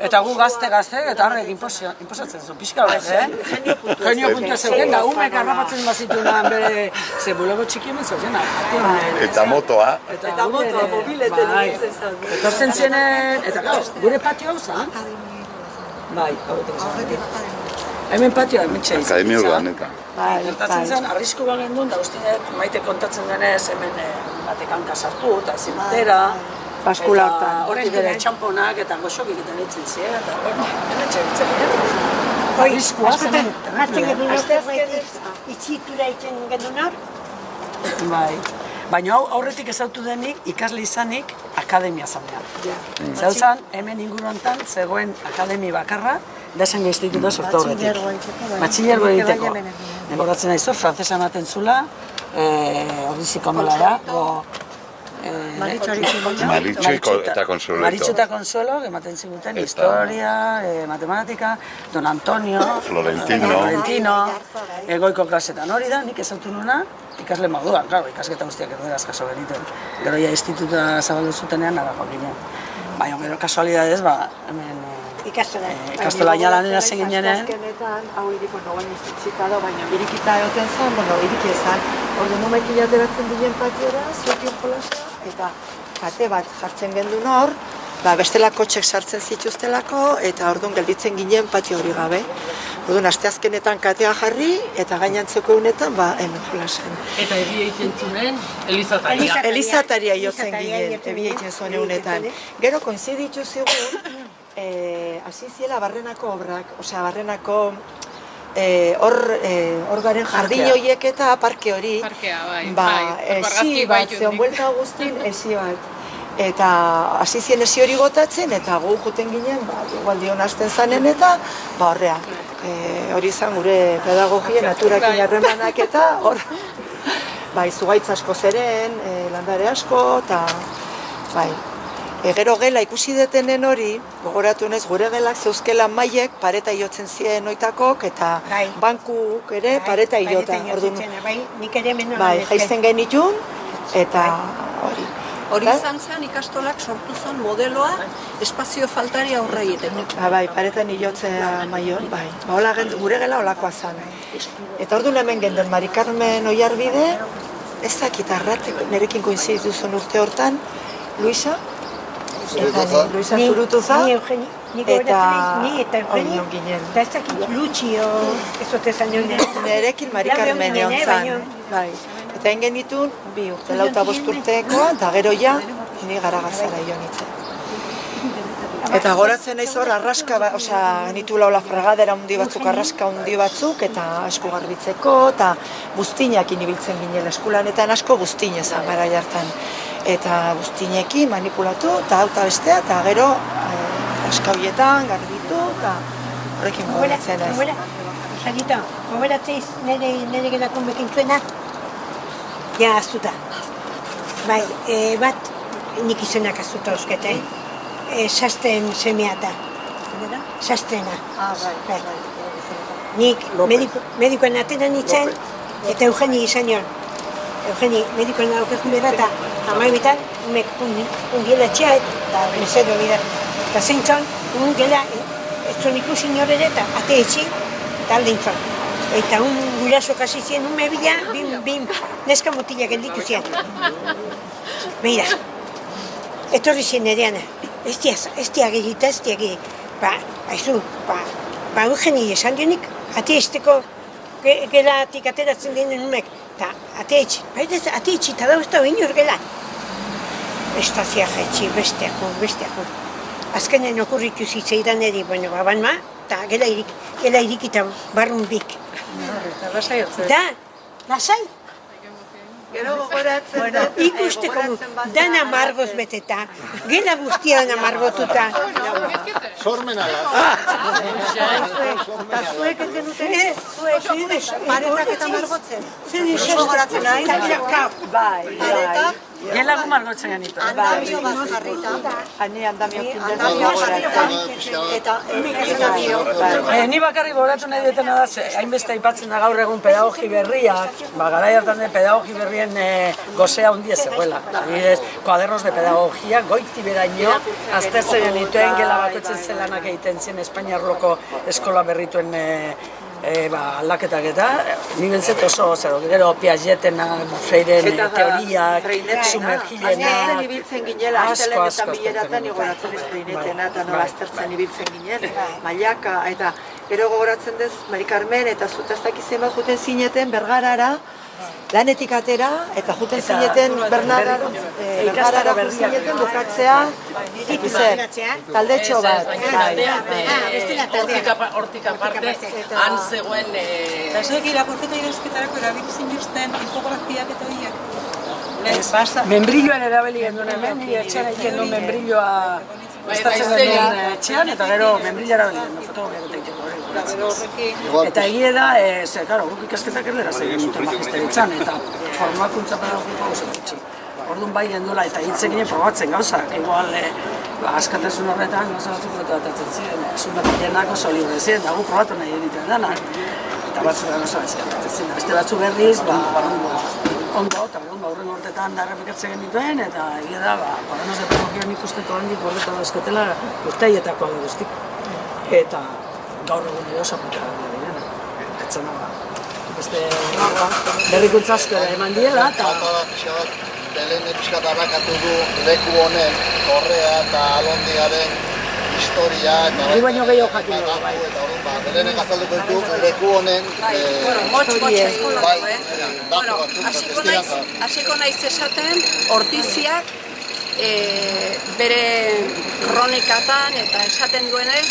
Eta gu gazte, eta horrek inposatzen zuen, pixka bat, genio puntua zeuken, da umek arrapatzen bazitunan bere, ze bulego txiki hemen zeuken, Eta motoa. Eta motoa, mobileten egiten zen. Etortzen zienen, eta gure patio hau zan? Bai, hemen patioa, hemen txeiz. Akademia urbanetan. Gertatzen zen, arrisku bagen duen, da ustinet, maite kontatzen denez, hemen batekan kasartu, eta zimentera, Baskula hortan. Hortik ere txamponak eta goxokik eta ditzen ziren, eta, hemen txegitzen diren. Arriskua zen. Itxitura itzen gendun hor? Bai. Baina aurretik ezautu denik, ikasle izanik, akademia zanean. Zauzan, hemen inguruntan zegoen akademi bakarra, Desengo institutua sortu horretik. Batxilergo egiteko. Negoratzen nahi zor, frantzesa ematen zula, ordiziko nola da, Maritxu eta Consuelo. Maritxu eta Consuelo, ematen ziguten historia, matematika, Don Antonio, Florentino, goiko klasetan hori da, nik ezautu nuna, ikasle moduan, ikasketa guztiak erderaz kaso beniten. Gero ja institutua zabaldu zutenean, narago ginen. Baina, gero kasualidadez, hemen ikastola jalanera zeginen. Azkenetan, hau iriko nogain izitxika da, baina irikita egoten zen, iriki ezan. Ordu nomekin ateratzen diren patiora, zuekin jolasa, eta kate bat jartzen gendun hor, bestela kotxek sartzen zituztelako, eta orduan gelditzen ginen patio hori gabe. Orduan, asteazkenetan katea jarri, eta gainantzeko unetan, hemen jolasen. Eta ebi egiten zunen, Elizataria. Elizataria jotzen ginen, ebi egiten zuen unetan. Gero, koinziditu zigun, hasi ziela Barrenako obrak, osea, Barrenako hor garen jardin horiek eta parke hori, esi bat, zeon buelta guztin, esi bat. Eta hasi zien esi hori gotatzen, eta gu juten ginen, igual dion hasten zanen eta, horrea. Hori izan gure pedagogia, naturakin harremanak eta hor, zugaitz asko zeren, landare asko, eta gero gela ikusi detenen hori, gogoratu nez, gure gelak zeuzkela maiek pareta jotzen ziren oitakok, eta bankuk ere pareta jota. Jaizten genitun, eta hori. Hori izan zen ikastolak sortu zen modeloa espazio faltari aurre egiteko. Paretan hilotzea maion, gure gela holakoa zen. Eta orduan hemen gendun Mari Carmen Oiarbide, ez dakit arratek nerekin koinziditu zen urte hortan, Luisa, eta Luisa Zurutuza, eta Oion ginen. Eta ez dakit Lucio, ez otezan joan. Nerekin Mari Carmen egon zen. Eta egin genitun, 2 urte, 4 urtekoa, eta gero ja, ni Garagazara joan nintzen. Eta goratzen naiz hor, arraska, nitula hola fragadera hundi batzuk, arraska hundi batzuk, eta asko garbitzeko, eta buztinekin ibiltzen ginen eskulanetan, asko buztinezan gara jartan. Eta buztinekin manipulatu, eta hau eta bestea, eta gero arraska horietan, garbitu, eta horrekin goratzen naiz. Sarita, goberatzeiz nire gedakon bekin zuena? Ja, azuta. Bat nik izenak azuta euskete, sasten semeata. Sastena. Nik medikoen atena nintzen, eta Eugeni izan joan. Eugeni, medikoen aukekun behar eta amaibitan, umek ungiela txea eta mesedo bidar. Eta zein txon, gela, ez zon ikusi nore eta ate etxi, eta alde intzon. Eta guraso kasi zien ume bila, bim neska mutilak gelditu zian. Beira, etorri zien ereana, ez diagirita, ez diagirita. Aizu, Eugeni esan dionik, ate esteko gelatik ateratzen denen umek, eta ate etxi, ate etxi, eta dauz da inor gela. Estazia jetxi, besteako. Azkenen okurritu zitzaidan eri, baban ma, eta gela irikita barrun bik. Da, lasai? Gero gogoratzen dut. Ikusteko dana margoz beteta, gela guztia dana margotuta. Sormen ala. Eta zuek eten duten? Paretak eta margotzen? Gogoratzen nahi? Gela gu margotzen genitu. Andamio bat jarrita. Andamio jarrita. Eta andamio. Ni bakarrik gogoratu nahi dutena da, hainbeste aipatzen da gaur egun pedagogi berriak, garai hartan de pedagogi berrien gozea handia zegoela. Adibidez, kuadernos de pedagogia, goiti beraino, aztertzen genituen gela bakoitzen zelanak egiten zien Espainiarloko eskola berrituen aldaketak eta ni bentzet oso zero, gero Piageten, Freiren teoriak, sumergilenak, ibiltzen ginela, astelenetan bileratan gogoratzen ez Freiretena eta nola aztertzen ibiltzen ginen, mailaka, eta gero gogoratzen dez Mari Carmen eta zutaztak izen bat juten zineten Bergarara, lanetik atera, eta juten zineten Bergarara juten zineten bukatzea, taldetxo bat. Hortik aparte, han zegoen... Eta zuek irakurketa idazketarako erabiltzen juzten infografiak eta horiek? Membrilloan erabili genduen hemen, ni etxean egiten duen membrilloa estatzen duen etxean, eta gero membrilloa erabili genduen fotografiak egiten duen. Eta egie da, guk ikasketak erdera zegin duten magisteritzan, eta formakuntza pedagogikoa oso gutxi. Orduan bai gendula eta hitzekin probatzen gauzak, igual askatasun horretan gauza batzuk atatzen ziren, zundakilenak oso libre ziren, da gu probatu nahi egiten denak, eta batzuetan oso atatzen ziren. Beste batzu berriz, ondo, eta aurren urtetan errepikatzen genituen, eta egia da, kuadernos de pedagogian ikusteko handik horretan dauzkatela urteietako guztik. Eta gaur egun ere oso aplikagarria direna. Etzena beste berrikuntza asko ere eman diela, eta Belene pixka darrakatu du leku honen Torrea eta Alondiaren historia eta baino gehiago jakin dugu, bai. Belenek azalduko ditu leku honen hasiko naiz esaten Ortiziak bere kronikatan eta esaten duenez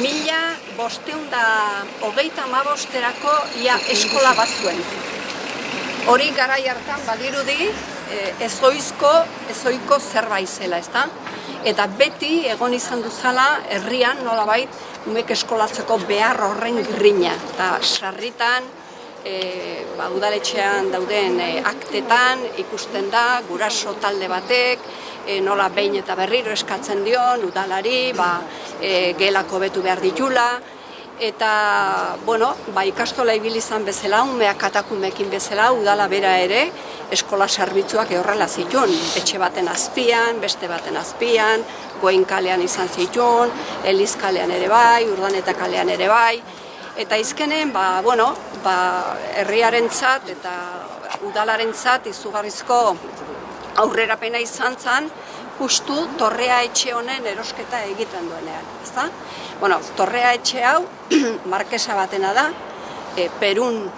1525erako ia eskola bat zuen. Hori garai hartan badirudi ezoiko zerbait zela, ezta? Eta beti egon izan duzala herrian nolabait umek eskolatzeko behar horren grina. Eta sarritan, udaletxean dauden aktetan ikusten da, guraso talde batek, nola behin eta berriro eskatzen dion, udalari, gelako betu behar ditula, eta, ikastola ibili izan bezala, umeak katakumekin bezala, udala bera ere, eskola zerbitzuak horrela zituen, etxe baten azpian, beste baten azpian, Goin kalean izan zituen, Eliz kalean ere bai, Urdaneta kalean ere bai, eta izkenen, herriarentzat eta udalarentzat izugarrizko aurrerapena izan zen, justu Torrea etxe honen erosketa egiten duenean, ezta? Torrea etxe hau markesa batena da, Perun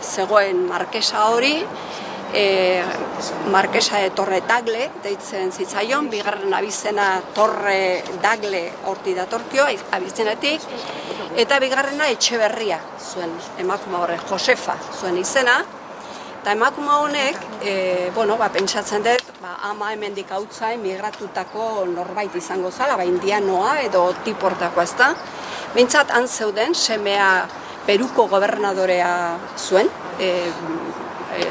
zegoen markesa hori, Markesa de Torre Dagle deitzen zitzaion, bigarren abizena Torre Dagle horti datorkio, abizenetik, eta bigarrena Etxeberria zuen emakume horrek, Josefa zuen izena, eta emakume honek, pentsatzen dut, ama hemendik hautzain migratutako norbait izango zala, indianoa edo tiportako ezta. Behintzat han zeuden, semea Peruko gobernadorea zuen,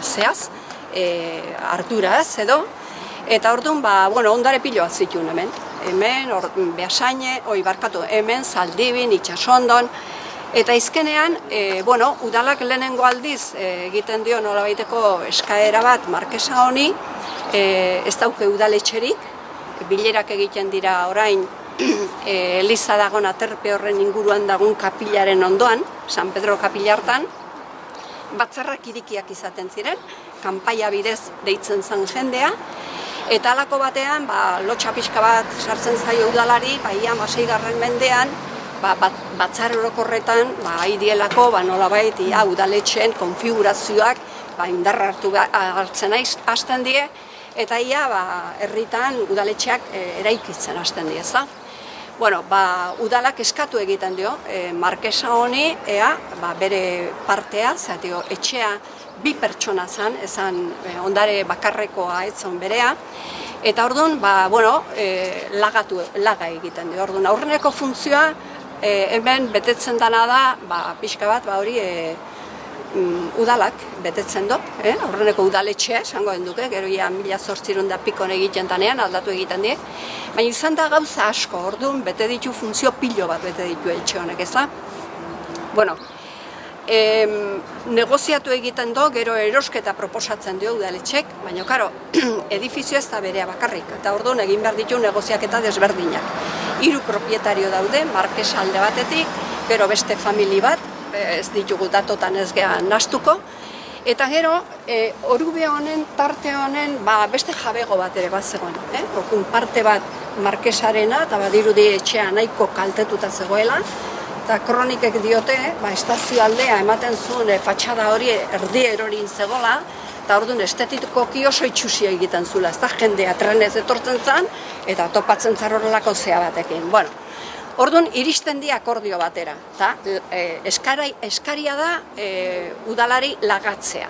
zehaz, Arturaz edo, eta orduan, ondare piloa zituen hemen. Hemen, Beasaine, hemen, Zaldibin, Itxasondon, eta izkenean, udalak lehenengo aldiz egiten dio nolabaiteko eskaera bat markesa honi, ez dauke udaletxerik, bilerak egiten dira orain Eliza dagoen aterpe horren inguruan dagoen kapilaren ondoan, San Pedro kapila hartan, batzarrak irikiak izaten ziren, kanpaia bidez deitzen zen jendea, eta halako batean, lotxa pixka bat sartzen zaio udalari, ia 6. mendean, batzar orokorretan, haidielako, nolabait, udaletxeen konfigurazioak, indarra hartzen hasten die, eta herritan udaletxeak eraikitzen hasten die, ezta? Bueno, udalak eskatu egiten dio, markesa honi, bere partea, etxea 2 pertsona zen, ezan ondare bakarrekoa etzon berea, eta orduan, laga egiten dio. Orduan, aurreneko funtzioa, hemen betetzen dana da, pixka bat, hori udalak betetzen du, aurreneko udaletxea, esango den duke, gero 1800 pikon egiten danean, aldatu egiten die, baina izan da gauza asko, orduan, bete ditu funtzio pilo bat bete ditu etxe honek, ez da? Bueno, negoziatu egiten du, gero erosketa proposatzen dio udaletxek, baina, karo, edifizio ez da berea bakarrik, eta orduan egin behar ditu negoziaketa desberdinak. 3 propietario daude, markesa alde batetik, gero beste famili bat, ez ditugu datotan ez gehan nastuko, eta gero, orube honen, tarte honen, beste jabego bat ere bat zegoen. Orduan parte bat markesarena, eta badirudi etxea nahiko kaltetuta zegoela, eta kronikek diote, estazio aldea ematen zuen fatxada hori erdi erorin zegoela, eta orduan estetikoki oso itxusia egiten zula, ez da jendea trenez etortzen zen, eta topatzen zar horrelako zea batekin. Bueno, orduan iristen di akordio batera, eta eskaria da udalari lagatzea.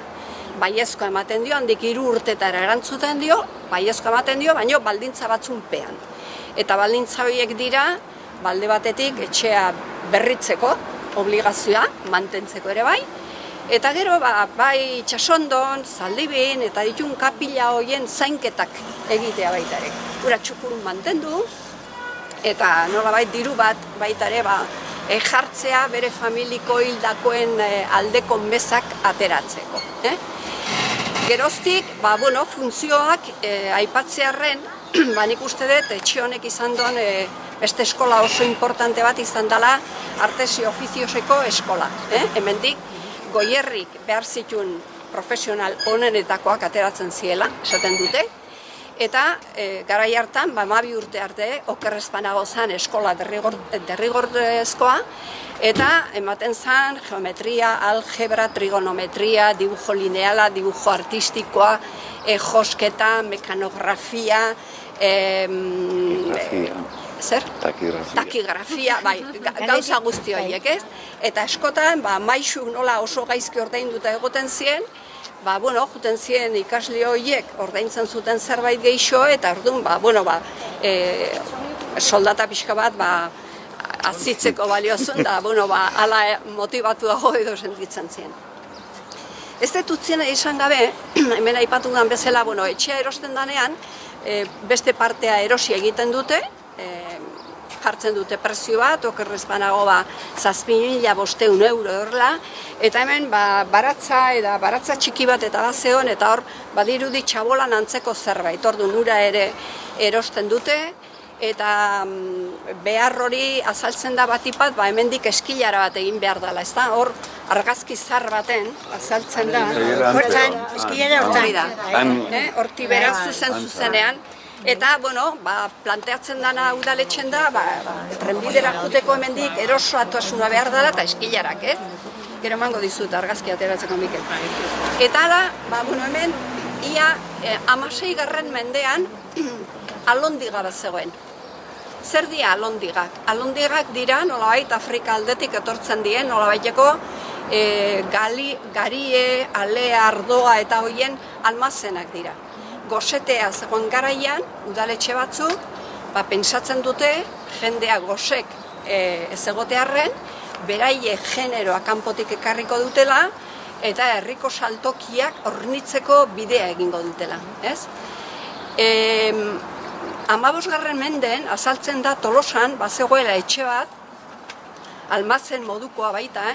Baiezko ematen dio, handik 3 urtetara erantzuten dio, baiezko ematen dio, baina baldintza batzunpean. Eta baldintza horiek dira, balde batetik etxea berritzeko obligazioa, mantentzeko ere bai, eta gero bai txasondon, zaldibin, eta ditun kapila horien zainketak egitea baita ere. Ura txukurun mantendu, eta nolabait diru bat baita ere jartzea bere familiko hildakoen aldeko mezak ateratzeko. Geroztik, funtzioak aipatzearren, nik uste dut, etxe honek izan duen beste eskola oso importante bat izan dela artesi ofizioseko eskola. Hemendik, goierrik behar zituen profesional onenetakoak ateratzen ziela, esaten dute, eta garai hartan, 12 urte arte, okerrezpanago zen eskola derrigorrezkoa, eta ematen zen geometria, algebra, trigonometria, dibujo lineala, dibujo artistikoa, josketa, mekanografia, takigrafia, gauza guzti horiek, ez? Eta eskotan, maixuk nola oso gaizki ordainduta egoten ziren, juten ziren ikasle horiek ordaintzen zuten zerbait gehixo, eta orduan, soldata pixka bat, azitzeko baliozun, da, ala motivatu dago edo sentitzen ziren. Ez dut utzien izan gabe, hemen aipatu den bezala, etxea erosten danean, beste partea erosi egiten dute, jartzen dute prezio bat, okerrezpanago 7.500 euro horrela, eta hemen baratza txiki bat eta bat zegoen, eta hor badirudi txabolan antzeko zerbait, orduan ura ere erosten dute, eta behar hori azaltzen da batipat, hemendik eskilara bat egin behar dela, ez da? Hor argazki zar baten azaltzen da. Hortzan, eskilara hortzan. Horti beraz zuzenean. Eta, planteatzen dana udaletxen da, trenbidera juteko hemendik eroso atuasuna behar dela eta eskilarak, ez? Gero emango dizut argazki ateratzeko Mikel. Eta ala, hemen, ia 16. mendean alondiga bat zegoen. Zer dira alondigak? Alondigak dira, nolabait Afrika aldetik etortzen dien, nolabaiteko garie, alea, ardoa eta hoien almazenak dira. Gosetea zegoen garaian, udaletxe batzuk, pentsatzen dute, jendea gosek ez egotearren, beraie generoa kanpotik ekarriko dutela, eta herriko saltokiak hornitzeko bidea egingo dutela. 15. menden, azaltzen da Tolosan, bazegoela etxe bat, almazen modukoa baita,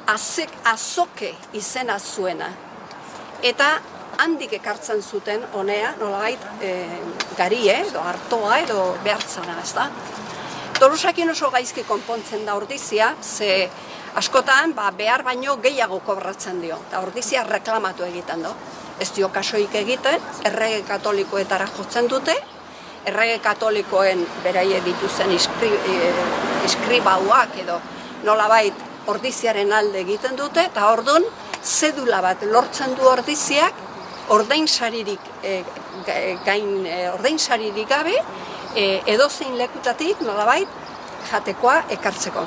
azoke izena zuena. Eta handik ekartzen zuten honea, nolabait garie, edo hartoa, edo behartzana, ez da? Tolosakin oso gaizki konpontzen da ordizia, ze askotan behar baino gehiago kobratzen dio, eta ordizia reklamatu egiten du. Ez dio kasoik egiten, errege katolikoetara jotzen dute, errege katolikoen beraie dituzen iskribauak edo nolabait ordiziaren alde egiten dute, eta orduan zedula bat lortzen du ordiziak, ordainsaririk gabe, edozein lekutatik nolabait jatekoa ekartzeko.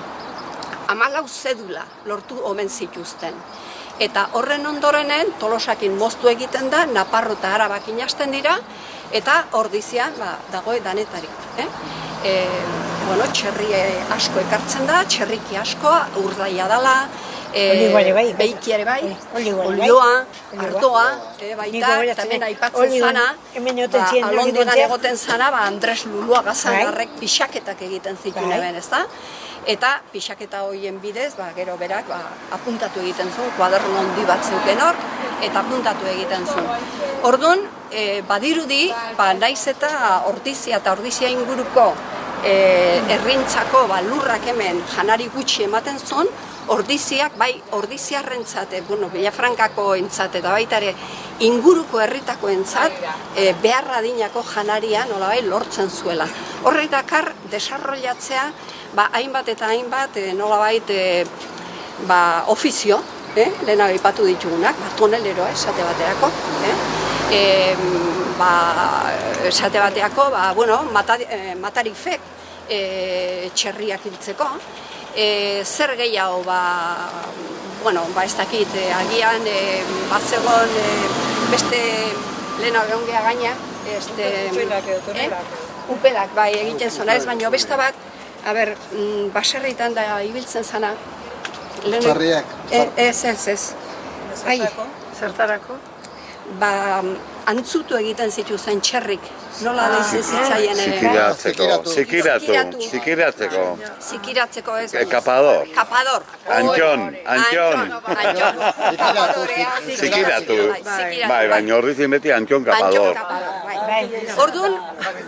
14 zedula lortu omen zituzten. Eta horren ondorenen Tolosakin moztu egiten da, Naparro eta Arabak inazten dira, eta ordizia dago danetarik. Txerri asko ekartzen da, txerriki askoa, urdaia dela, beiki ere bai, olioa, ardoa, baita, eta hemen aipatzen zana, alondoegan egoten zana, Andres Luluaga zanarrek pixaketak egiten zituen eben, ez da? Eta pixaketa horien bidez, gero berak apuntatu egiten zuen, kuaderno handi bat zeuken hor, eta apuntatu egiten zuen. Orduan, badirudi, naiz eta ordizia inguruko herrintzako lurrak hemen janari gutxi ematen zuen, ordiziak, bai ordiziarrentzat, Villafrancako entzat eta baita ere inguruko herritako entzat, beharra adinako janaria nolabait lortzen zuela. Horrek dakar desarrollatzea, hainbat eta hainbat nolabait ofizio, lehenago aipatu ditugunak, toneleroa esate baterako, esate bateako, matarifek txerriak hiltzeko, zer gehiago, ez dakit, agian, batzegon, beste lehenago egon geha gaina, upedak, egiten zona ez, baina beste bat, baserritan da ibiltzen zana. Txarriak? Ez. Zertarako? Antzutu egiten zituzen txerrik. Nola deitzen zitzaien ere? Zikiratzeko ez. Kapador. Kapador. Antxon. Zikiratu. Baina horrizien beti antxon kapador. Orduan,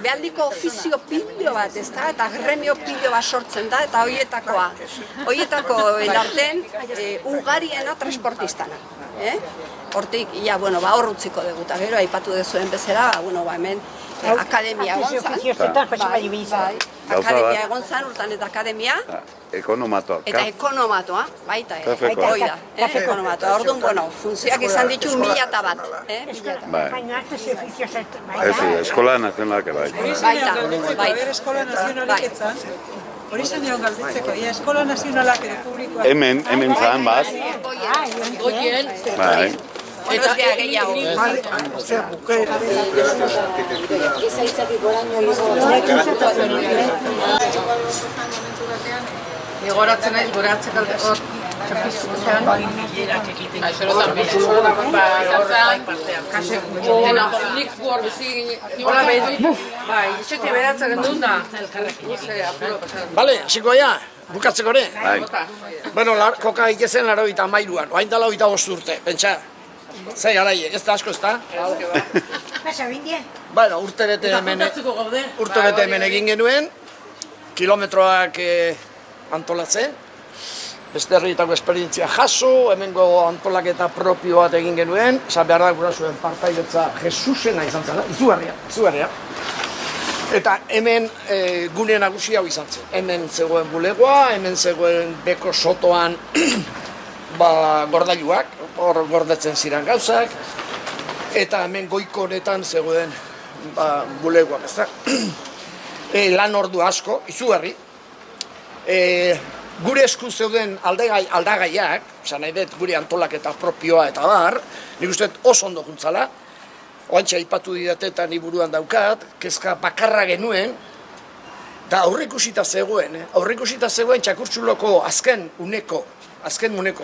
behaldiko ofizio pilo bat, ez da? Eta gremio pilo bat sortzen da, eta horietako elarten ugariena transportistana. Hortik, hor utziko dugu, eta gero, aipatu dezuen bezala, hemen akademia egon zan. Akademia egon zan, urtan eta akademia. Ekonomatoa. Eta ekonomatoa, baita, oida, ekonomatoa. Orduan, funtzioak izan ditu 1000 bat. Eskola nazionalak bai. Baita. Eskola nazionalak etzan. Hori zan egon galditzeko, eskola nazionalak edo publikoak. Hemen zan, bat. Goien. Bai. Eta gehiago. Goratzen naiz, gure hartzeko hor. Bale, hasiko ja, bukatzeko ere? Bueno, koka itezen 93an, oain dela 25 urte, pentsa. Zei garaie, ez da asko ez da? Bueno, urte bete hemen egin genuen, kilometroak antolatzen, beste herrietako esperientzia jaso, hemengo antolaketa propio bat egin genuen, esan behar da gurasuen partaidetza Jesusena izan zen, izugarria. Eta hemen gune nagusi hau izan zen. Hemen zegoen bulegoa, hemen zegoen beko sotoan gordailuak, hor gordetzen ziren gauzak, eta hemen goiko honetan zegoen bulegoak, ez da. Lan ordu asko, izugarri. Gure esku zeuden aldagaiak, esan nahi dut gure antolaketa propioa eta bar, nik uste oso ondo juntzala, oantxe aipatu didate eta ni buruan daukat, kezka bakarra genuen, eta aurreikusita zegoen Txakurtxuloko azken uneko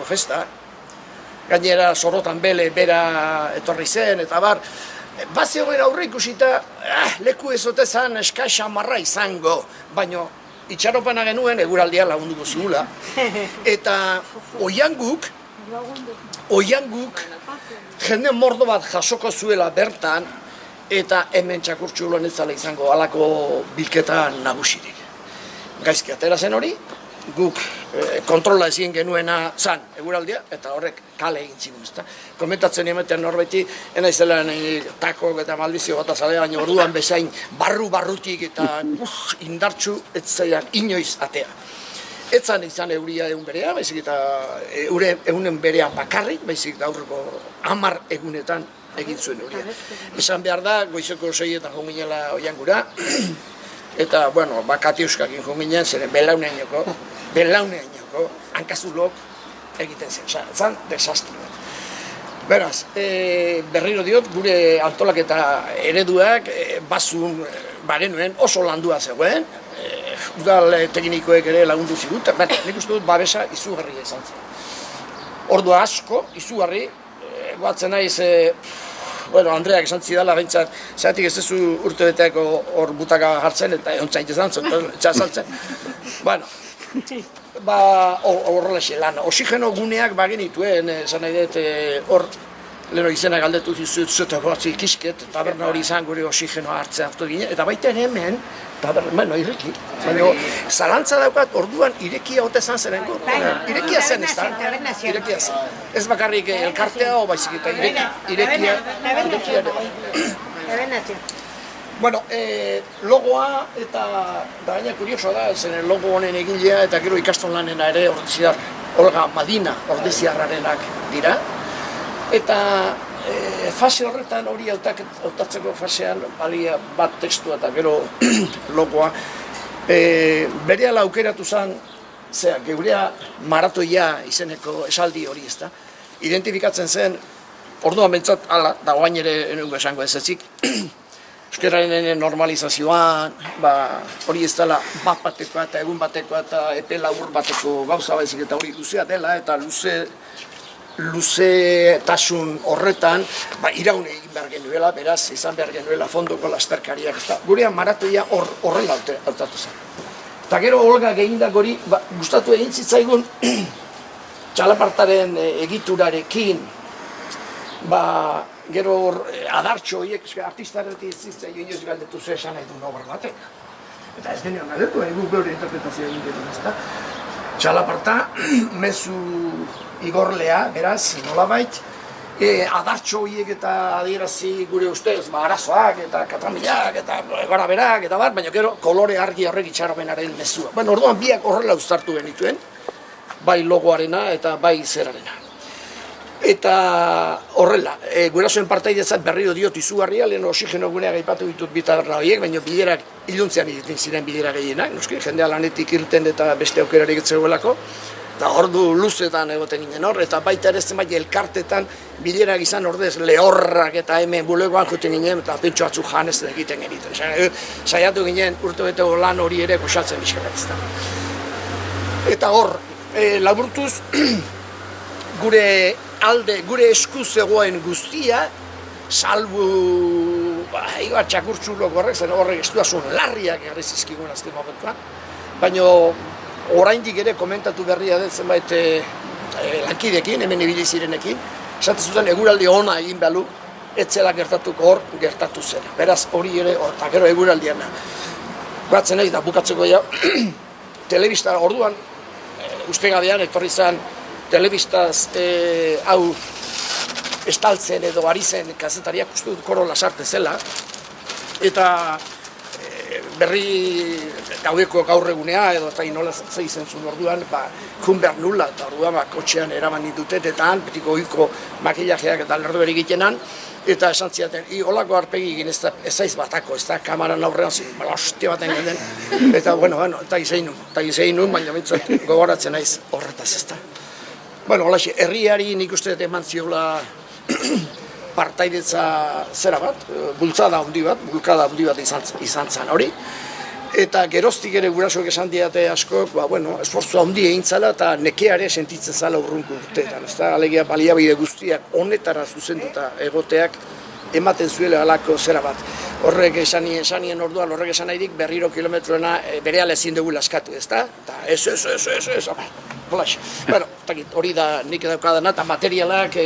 festa, gainera Sorotan bele bera etorri zen, eta bar, zegoen aurreikusita, leku ezotezan eskaxa marra izango, baina itxaropena genuen eguraldia lagunduko zigula, eta oianguk jende mordo bat jasoko zuela bertan, eta hemen Txakurtxuloan ez zala izango halako bilketa nagusirik. gaizki atera zen hori, guk kontrola ezin genuena zan eguraldia, eta horrek kale egin zigun, ezta. Komentatzen emetean norbaiti, enaizela takok eta maldizio bat azalea, baina orduan bezain barrutik eta indartsu ez zaian inoiz atea. Etzan izan euria egun berea, baizik eta egunen berean bakarrik, baizik eta aurreko 10 egunetan egin zuen euria. Esan behar da, goizeko 6etan joan ginela oiangura, eta, bueno, Katiuskak joan ginen, zeren belauneainoko, hankazulok egiten zen, zan desastre bat. Beraz, berriro diot, gure antolaketa ereduak bazun bagenuen oso landua zegoen, udal teknikoek ere lagundu ziguten, nik uste dut babesa izugarria izan zen. Ordua asko, izugarri, guatzen naiz, Andreak esan zidala, bentsat, zeratik ez duzu urtebeteako hor butaka jartzen, eta ontzain izan zen, txasaltzen. Horrela xe lan, oxigeno guneak bagenituen, esan nahi dut, hor, leheno izena galdetu zutako batzi ikisket, taberna hori izan gure oxigenoa hartzea hartu ginen, eta baita hemen, taberna, ireki, baina zalantza daukat orduan irekia ote zan zerengo, irekia zen ez da, irekia zen. Ez bakarrik elkartea o baizik eta irekia Bueno, logoa eta gaina kurioso da, zen logo honen egilea eta gero ikaston lanena ere ordeziar Olga Madina ordeziarrarenak dira. Eta fase horretan hori hautatzeko fasean balia bat testua eta gero logoa berehala aukeratu zen geurea maratoia izeneko esaldi hori ezta. Identifikatzen zen, orduan bentsat ala, da oain ere enungo esango ez ezik, euskararen normalizazioan, hori ez dela bat batekoa eta egun batekoa eta epe labur bateko gauza baizik eta hori luzea dela eta luzetasun horretan iraune egin behar genuela, beraz izan behar genuela fondoko lasterkariak ez da. Gurean maratoia horrela hautatu zen. Eta gero Olga gehindak hori gustatu egin zitzaigun txalapartaren egiturarekin gero adartxo horiek, artistaretik zitzai inoiz galdetu zu esan nahi duen obra batek. Eta ez genioan galdetu, guk geure interpretazioa egin genuen ez da. Txalaparta, mezu igorlea, beraz, nolabait, adartxo horiek eta adierazi gure ustez, arazoak eta katamilak eta goraberak eta bat, baina gero kolore argi horrek itxaropenaren mezua. Orduan biak horrela uztartu genituen, bai logoarena eta bai zerarena. Eta horrela, gurasoen partaidetzat berriro diot izugarria, lehen oxigeno guneak aipatu ditut bi taberna horiek, baina bilerak iluntzean egiten ziren bilera gehienak, noski, jendea lanetik irten eta beste aukerarik etzegoelako, eta ordu luzetan egoten ginen hor, eta baita ere zenbait elkartetan bilerak izan ordez lehorrak eta hemen bulegoan joten ginen, eta pentsu batzuk janez egiten geniten. Saiatu ginen urtebeteko lan hori ere goxatzen bizkarak. Eta hor, laburtuz, gure esku zegoen guztia, salbu Ibar Txakurtxulok horrek, zen horrek estuazun larriak egarri zizkigun azken momentuan, baina oraindik ere komentatu berria dut zenbait lankidekin, hemen ibili zirenekin, esaten zuten eguraldi ona egin behar etzela gertatuko hor gertatu zena. Beraz hori ere, eta gero eguraldiana. Batzen nahi da bukatzeko ja, telebista orduan, ustegabean etorri zen, telebistaz hau estaltzen edo ari zen kazetariak uste dut koro lasarte zela, eta berri gaudeko gaur egunea edo eta inola zeizen zuen orduan, jun behar nula, eta orduan kotxean eraman dituten, eta han, betiko oiko makillajeak eta lerdo berikitenan, eta esan ziaten, holako arpegi egin ez zaiz batako, ez da, kamaran aurrean zin, ostia baten genden, eta eta izein nun, baina bintzat gogoratzen naiz horretaz ez da. Holaxe, herriari nik uste dut eman ziola partaidetza zera bat, bulkada handi bat izan zen hori. Eta geroztik ere gurasoek esan diate askok, esfortzua handi egin zala eta nekeare sentitzen zala urrunko urteetan. Alegia baliabide guztiak honetara zuzenduta egoteak ematen zuela alako zera bat. Horrek esanien orduan, horrek esan nahirik berriro kilometroena berehala ezin dugu laskatu, ezta? Eta ez, holaxe. Hori da nik daukadana eta materialak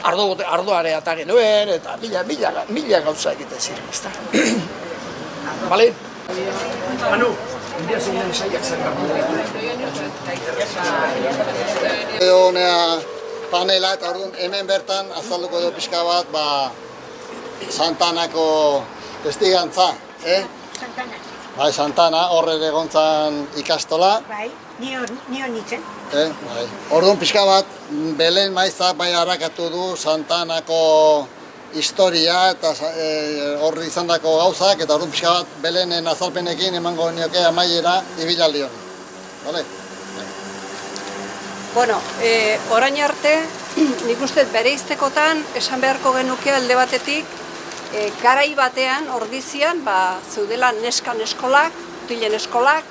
ardoare eta genuen, eta mila gauza egiten ziren, ezta? Bale? Manu? India zeinen saiak zer gartu ditu. Honea panela eta orduan hemen bertan azalduko du pixka bat, Santanako testigantza, Santana. Bai, Santana, horre egontzan ikastola. Bai, ni hor nintzen. Bai. Orduan pixka bat, Belen maizak bai harrakatu du Santanako historia eta horri izandako gauzak, eta orduan pixka bat Belenen azalpenekin emango nioke amaiera ibilaldi honi. Bale? Bueno, orain arte, nik uste bereiztekotan esan beharko genuke alde batetik, garai batean, ordizian, zeudela neskan eskolak, mutilen eskolak,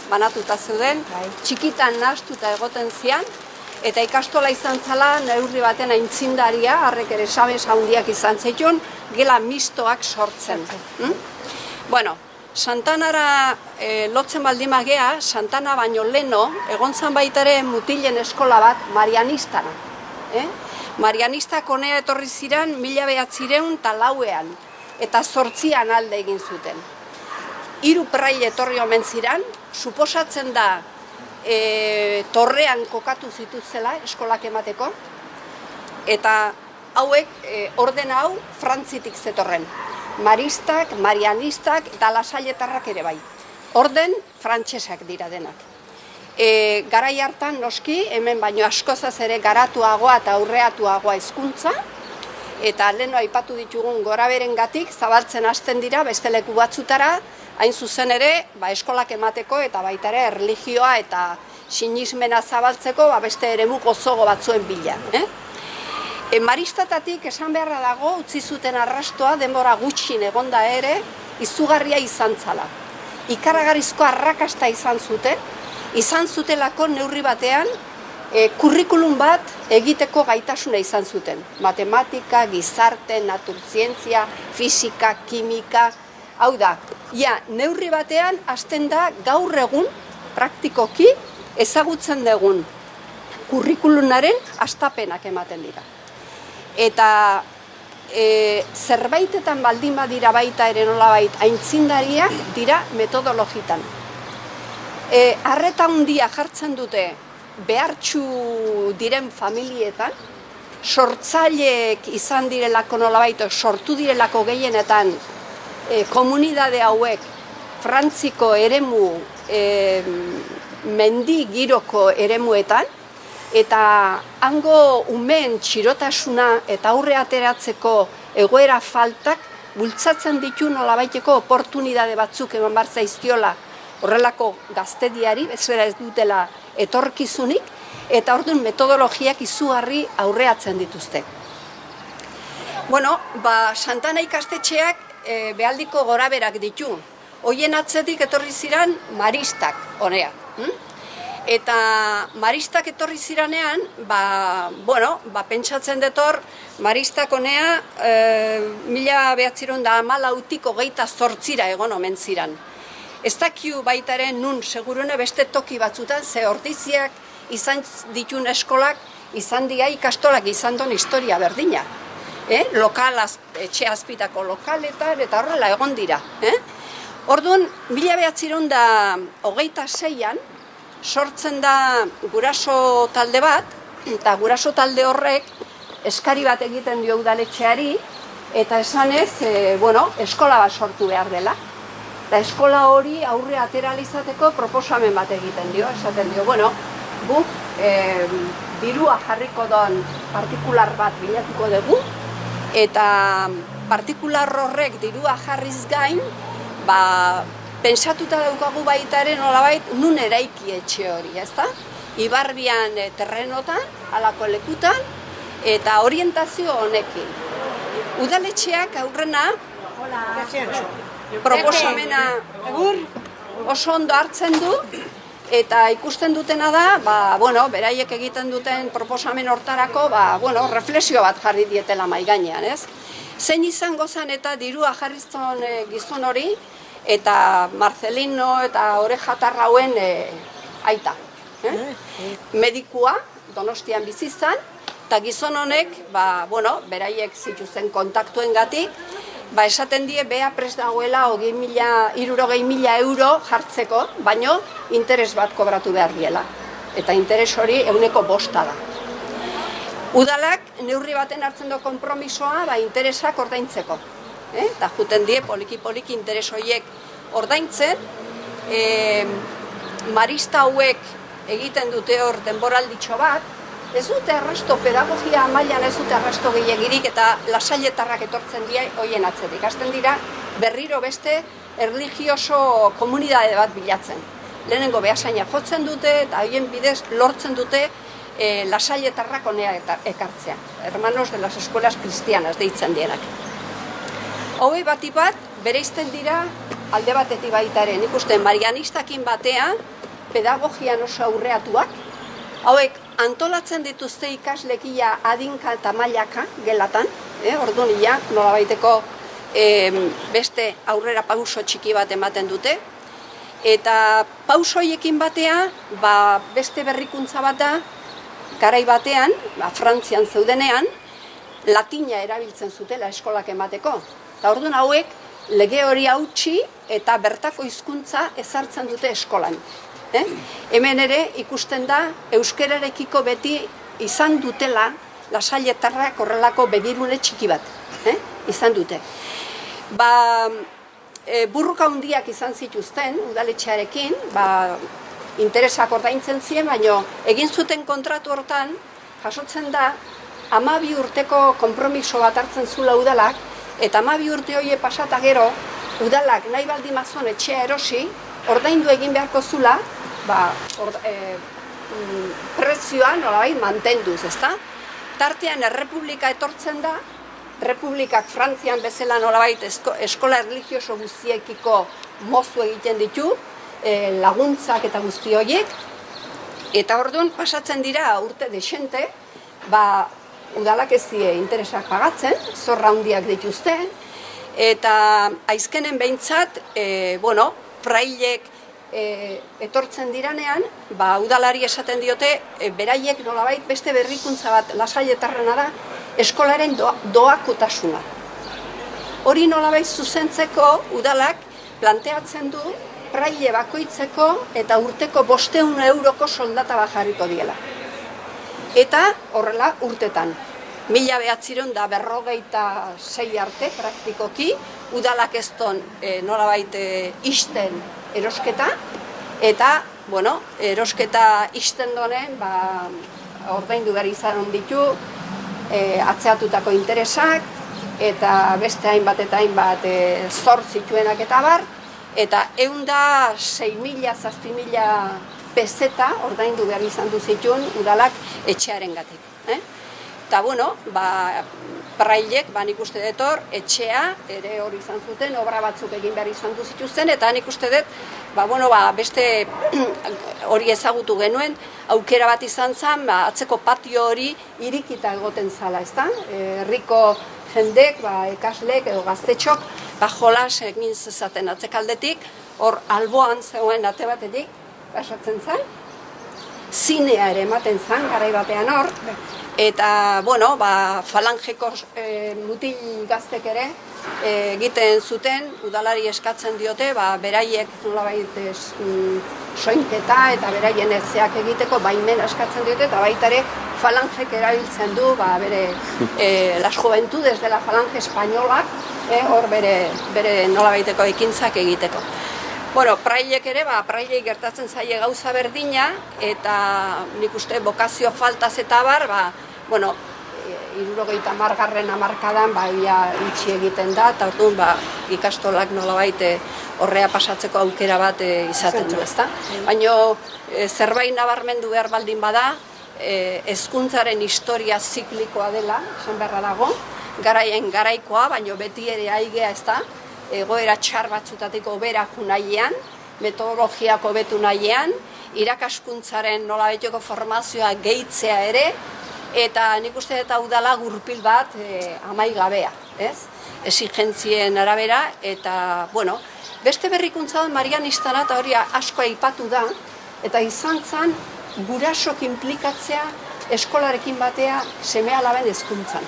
banatuta zeuden, txikitan nahastuta egoten zian, eta ikastola izan zala neurri baten aintzindaria, harrek ere sabes handiak izan zaitun, gela mistoak sortzen. Bueno, Santanara lotzen baldin magea, Santana baino leno, egon zan baita ere mutilen eskola bat, Marianistana. Marianistak honea etorri ziren 1904ean, eta 8 alde egin zuten. 3 prail etorri omen ziren, suposatzen da torrean kokatu zituzela eskolak emateko, eta hauek orden hau Frantzitik zetorren. Maristak, Marianistak eta Lasailetarrak ere bai. Orden frantsesak dira denak. Garai hartan noski, hemen baino askozaz ere garatuagoa eta aurreatuagoa hizkuntza, eta leno aipatu ditugun goraberengatik zabaltzen hasten dira beste leku batzutara, hain zuzen ere eskolak emateko eta baita ere erlijioa eta sinismena zabaltzeko beste eremu gozogo batzuen bila. Maristatatik esan beharra dago, utzi zuten arrastoa denbora gutxin egonda ere, izugarria izan zala. Ikaragarrizko arrakasta izan zutelako neurri batean, kurrikulum bat egiteko gaitasuna izan zuten. Matematika, gizarte, naturzientzia, fisika, kimika, hau da, neurri batean hasten da gaur egun, praktikoki, ezagutzen dugun kurrikulunaren hastapenak ematen dira. Eta zerbaitetan baldin badira baita ere nolabait aintzindariak dira metodologitan. Arreta handia jartzen dute behartsu diren familietan, sortzaileek izan direlako nolabait, sortu direlako gehienetan komunidade hauek Frantziko eremu mendi giroko eremuetan, eta hango umeen txirotasuna eta aurre ateratzeko egoera faltak bultzatzen ditu nolabaiteko oportunidade batzuk eman bar zaizkiola horrelako gaztediari, bezera ez dutela etorkizunik, eta orduan metodologiak izugarri aurreatzen dituzte. Bueno, Santana ikastetxeak behaldiko goraberak ditu. Hoien atzetik etorri ziren maristak, honea. Eta maristak etorri ziranean, pentsatzen detor, maristak honea 1914tik 28 egon omen ziran. Ez dakiu baitaren nun, segurune beste toki batzutan, ze ordiziak izan ditun eskolak, izan dia ikastolak izan duen historia berdina. Lokal, etxe azpitako lokaletan, eta horrela egon dira. Orduan, 1926an, sortzen da guraso talde bat, eta guraso talde horrek eskari bat egiten dio udaletxeari, eta esanez, eskola bat sortu behar dela. Eta eskola hori aurre ateralizateko proposamen bat egiten dio, esaten dio, guk dirua jarriko doan partikular bat bilatuko dugu, eta partikular horrek dirua jarriz gain, pensatuta daukagu baita ere nolabait nun eraiki etxe hori, ezta? Ibarbian terrenotan, halako lekutan, eta orientazio honekin. Udaletxeak aurrena proposamena oso ondo hartzen du, eta ikusten dutena da, beraiek egiten duten proposamen hortarako, reflexio bat jarri dietela mahai gainean, ez? Zein izango zen eta dirua jarrizton gizon hori, eta Marcelino eta Orejatarra hauen aita. Medikua, Donostian bizi zan, eta gizon honek, beraiek zituzen kontaktuengatik, esaten die bea prest dagoela 60.000 euro jartzeko, baino interes bat kobratu behar diela. Eta interes hori 5% da. Udalak neurri baten hartzen du konpromisoa interesak ordaintzeko. Eta juten die poliki interes horiek ordaintzen, marista hauek egiten dute hor denboralditxo bat, ez dute arrasto, pedagogia mailan ez dute arrasto gehiagirik eta lasailetarrak etortzen dira hoien atzetik. Hasten dira berriro beste erlijioso komunidade bat bilatzen. Lehenengo behasaina jotzen dute eta hoien bidez lortzen dute lasailetarrak honea ekartzea. Hermanos de las escuelas cristianas deitzen dienak. Hauei bati bat bereizten dira alde batetik baitaren. Ikusten marianistakin batea pedagogian oso aurreatuak, hauek antolatzen dituzte ikaslekia adinka eta mailaka gelatan, orduan ia nolabaiteko beste aurrera pauso txiki bat ematen dute, eta pauso horiekin batea beste berrikuntza bat da, garai batean, Frantzian zeudenean, latina erabiltzen zutela eskolak emateko. Eta orduan hauek lege hori hautsi eta bertako hizkuntza ezartzen dute eskolan. Hemen ere ikusten da euskerarekiko beti izan dutela lasailetarrak horrelako begirune txiki bat. Izan dute. Burruka handiak izan zituzten udaletxearekin, interesak ordaintzen ziren, baina egin zuten kontratu hortan, jasotzen da 12 urteko konpromiso bat hartzen zula udalak, eta 12 urte horiek pasata gero, udalak nahi baldin mazon etxea erosi, ordaindu egin beharko zula, prezioa nolabait mantenduz, ezta? Tartean errepublika etortzen da, republikak Frantzian bezala nolabait eskola erlijioso guztiekiko mozu egiten ditu, laguntzak eta guzti horiek, eta orduan pasatzen dira urte desente, udalak ez die interesak pagatzen, zorra handiak dituzte, eta aizkenen behintzat, prailek etortzen diranean, udalari esaten diote, beraiek nolabait beste berrikuntza bat lasailetarrena da, eskolaren doakotasuna. Hori nolabait zuzentzeko udalak planteatzen du praile bakoitzeko eta urteko 500 euroko soldata bat jarriko diela. Eta horrela urtetan. 1956 arte praktikoki, udalak ez don nolabait ixten erosketa, eta, erosketa ixten donen, ordaindu behar izan ditu, atzeatutako interesak, eta beste hainbat eta hainbat zor zituenak eta bar, eta 6.000-7.000 peseta ordaindu behar izan du zituen udalak etxearen gatik. Eta, prailek, nik uste dut hor, etxea, ere hori izan zuten, obra batzuk egin behar izan du zituzten, eta nik uste dut, beste hori ezagutu genuen, aukera bat izan zen, atzeko patio hori irikita egoten zala, ezta? Herriko jendek, ikaslek edo gaztetxok, jolas egin zezaten atzekaldetik, hor alboan zegoen ate batetik, pasatzen zen, zinea ere ematen zen, garai batean hor, eta, falangeko mutil gaztek ere egiten zuten, udalari eskatzen diote, beraiek nolabait soinketa eta beraien etxeak egiteko baimen eskatzen diote, eta baita ere falangek erabiltzen du, las juventudes de la falange espainolak, hor bere nolabaiteko ekintzak egiteko. Prailek ere, prailek gertatzen zaie gauza berdina, eta nik uste bokazio faltaz eta bar, 70. hamarkadan itxi egiten da, eta orduan ikastolak nolabait horrea pasatzeko aukera bat izaten du, ezta? Baina zerbait nabarmendu behar baldin bada, hezkuntzaren historia ziklikoa dela, esan beharra dago, garaikoa, baina beti ere aigea, ezta? Egoera txar batzutatik oberako nahian, metodologiak hobetu nahian, irakaskuntzaren nolabaiteko formazioa gehitzea ere, eta nik uste eta udala gurpil bat amaigabea, exigentzien arabera, eta, beste berrikuntza da marianistana, eta hori asko aipatu da, eta izan zen gurasok inplikatzea eskolarekin batea seme-alaben hezkuntzan.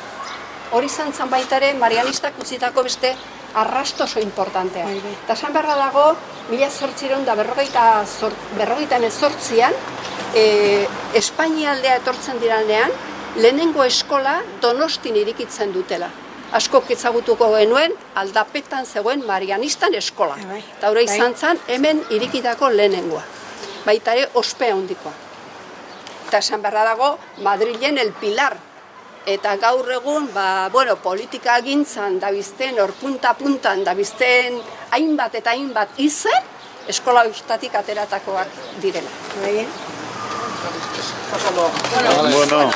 hori izan zan baita ere marianistak utzitako beste arrasto oso importantea. Eta esan beharra dago, 1858an, Espainialdea etortzen diranean, lehenengo eskola Donostin irikitzen dutela. Asko ezagutuko genuen, aldapetan zegoen marianistan eskola. Eta hori izan zen, hemen irikitako lehenengoa. Baita ere, ospea handikoa. Eta esan beharra dago, Madrilen El Pilar. Eta gaur egun, politika agintzan dabizten, hor punta-puntan dabizten hainbat eta hainbat izan, eskola ustatik ateratakoak direla. Bueno.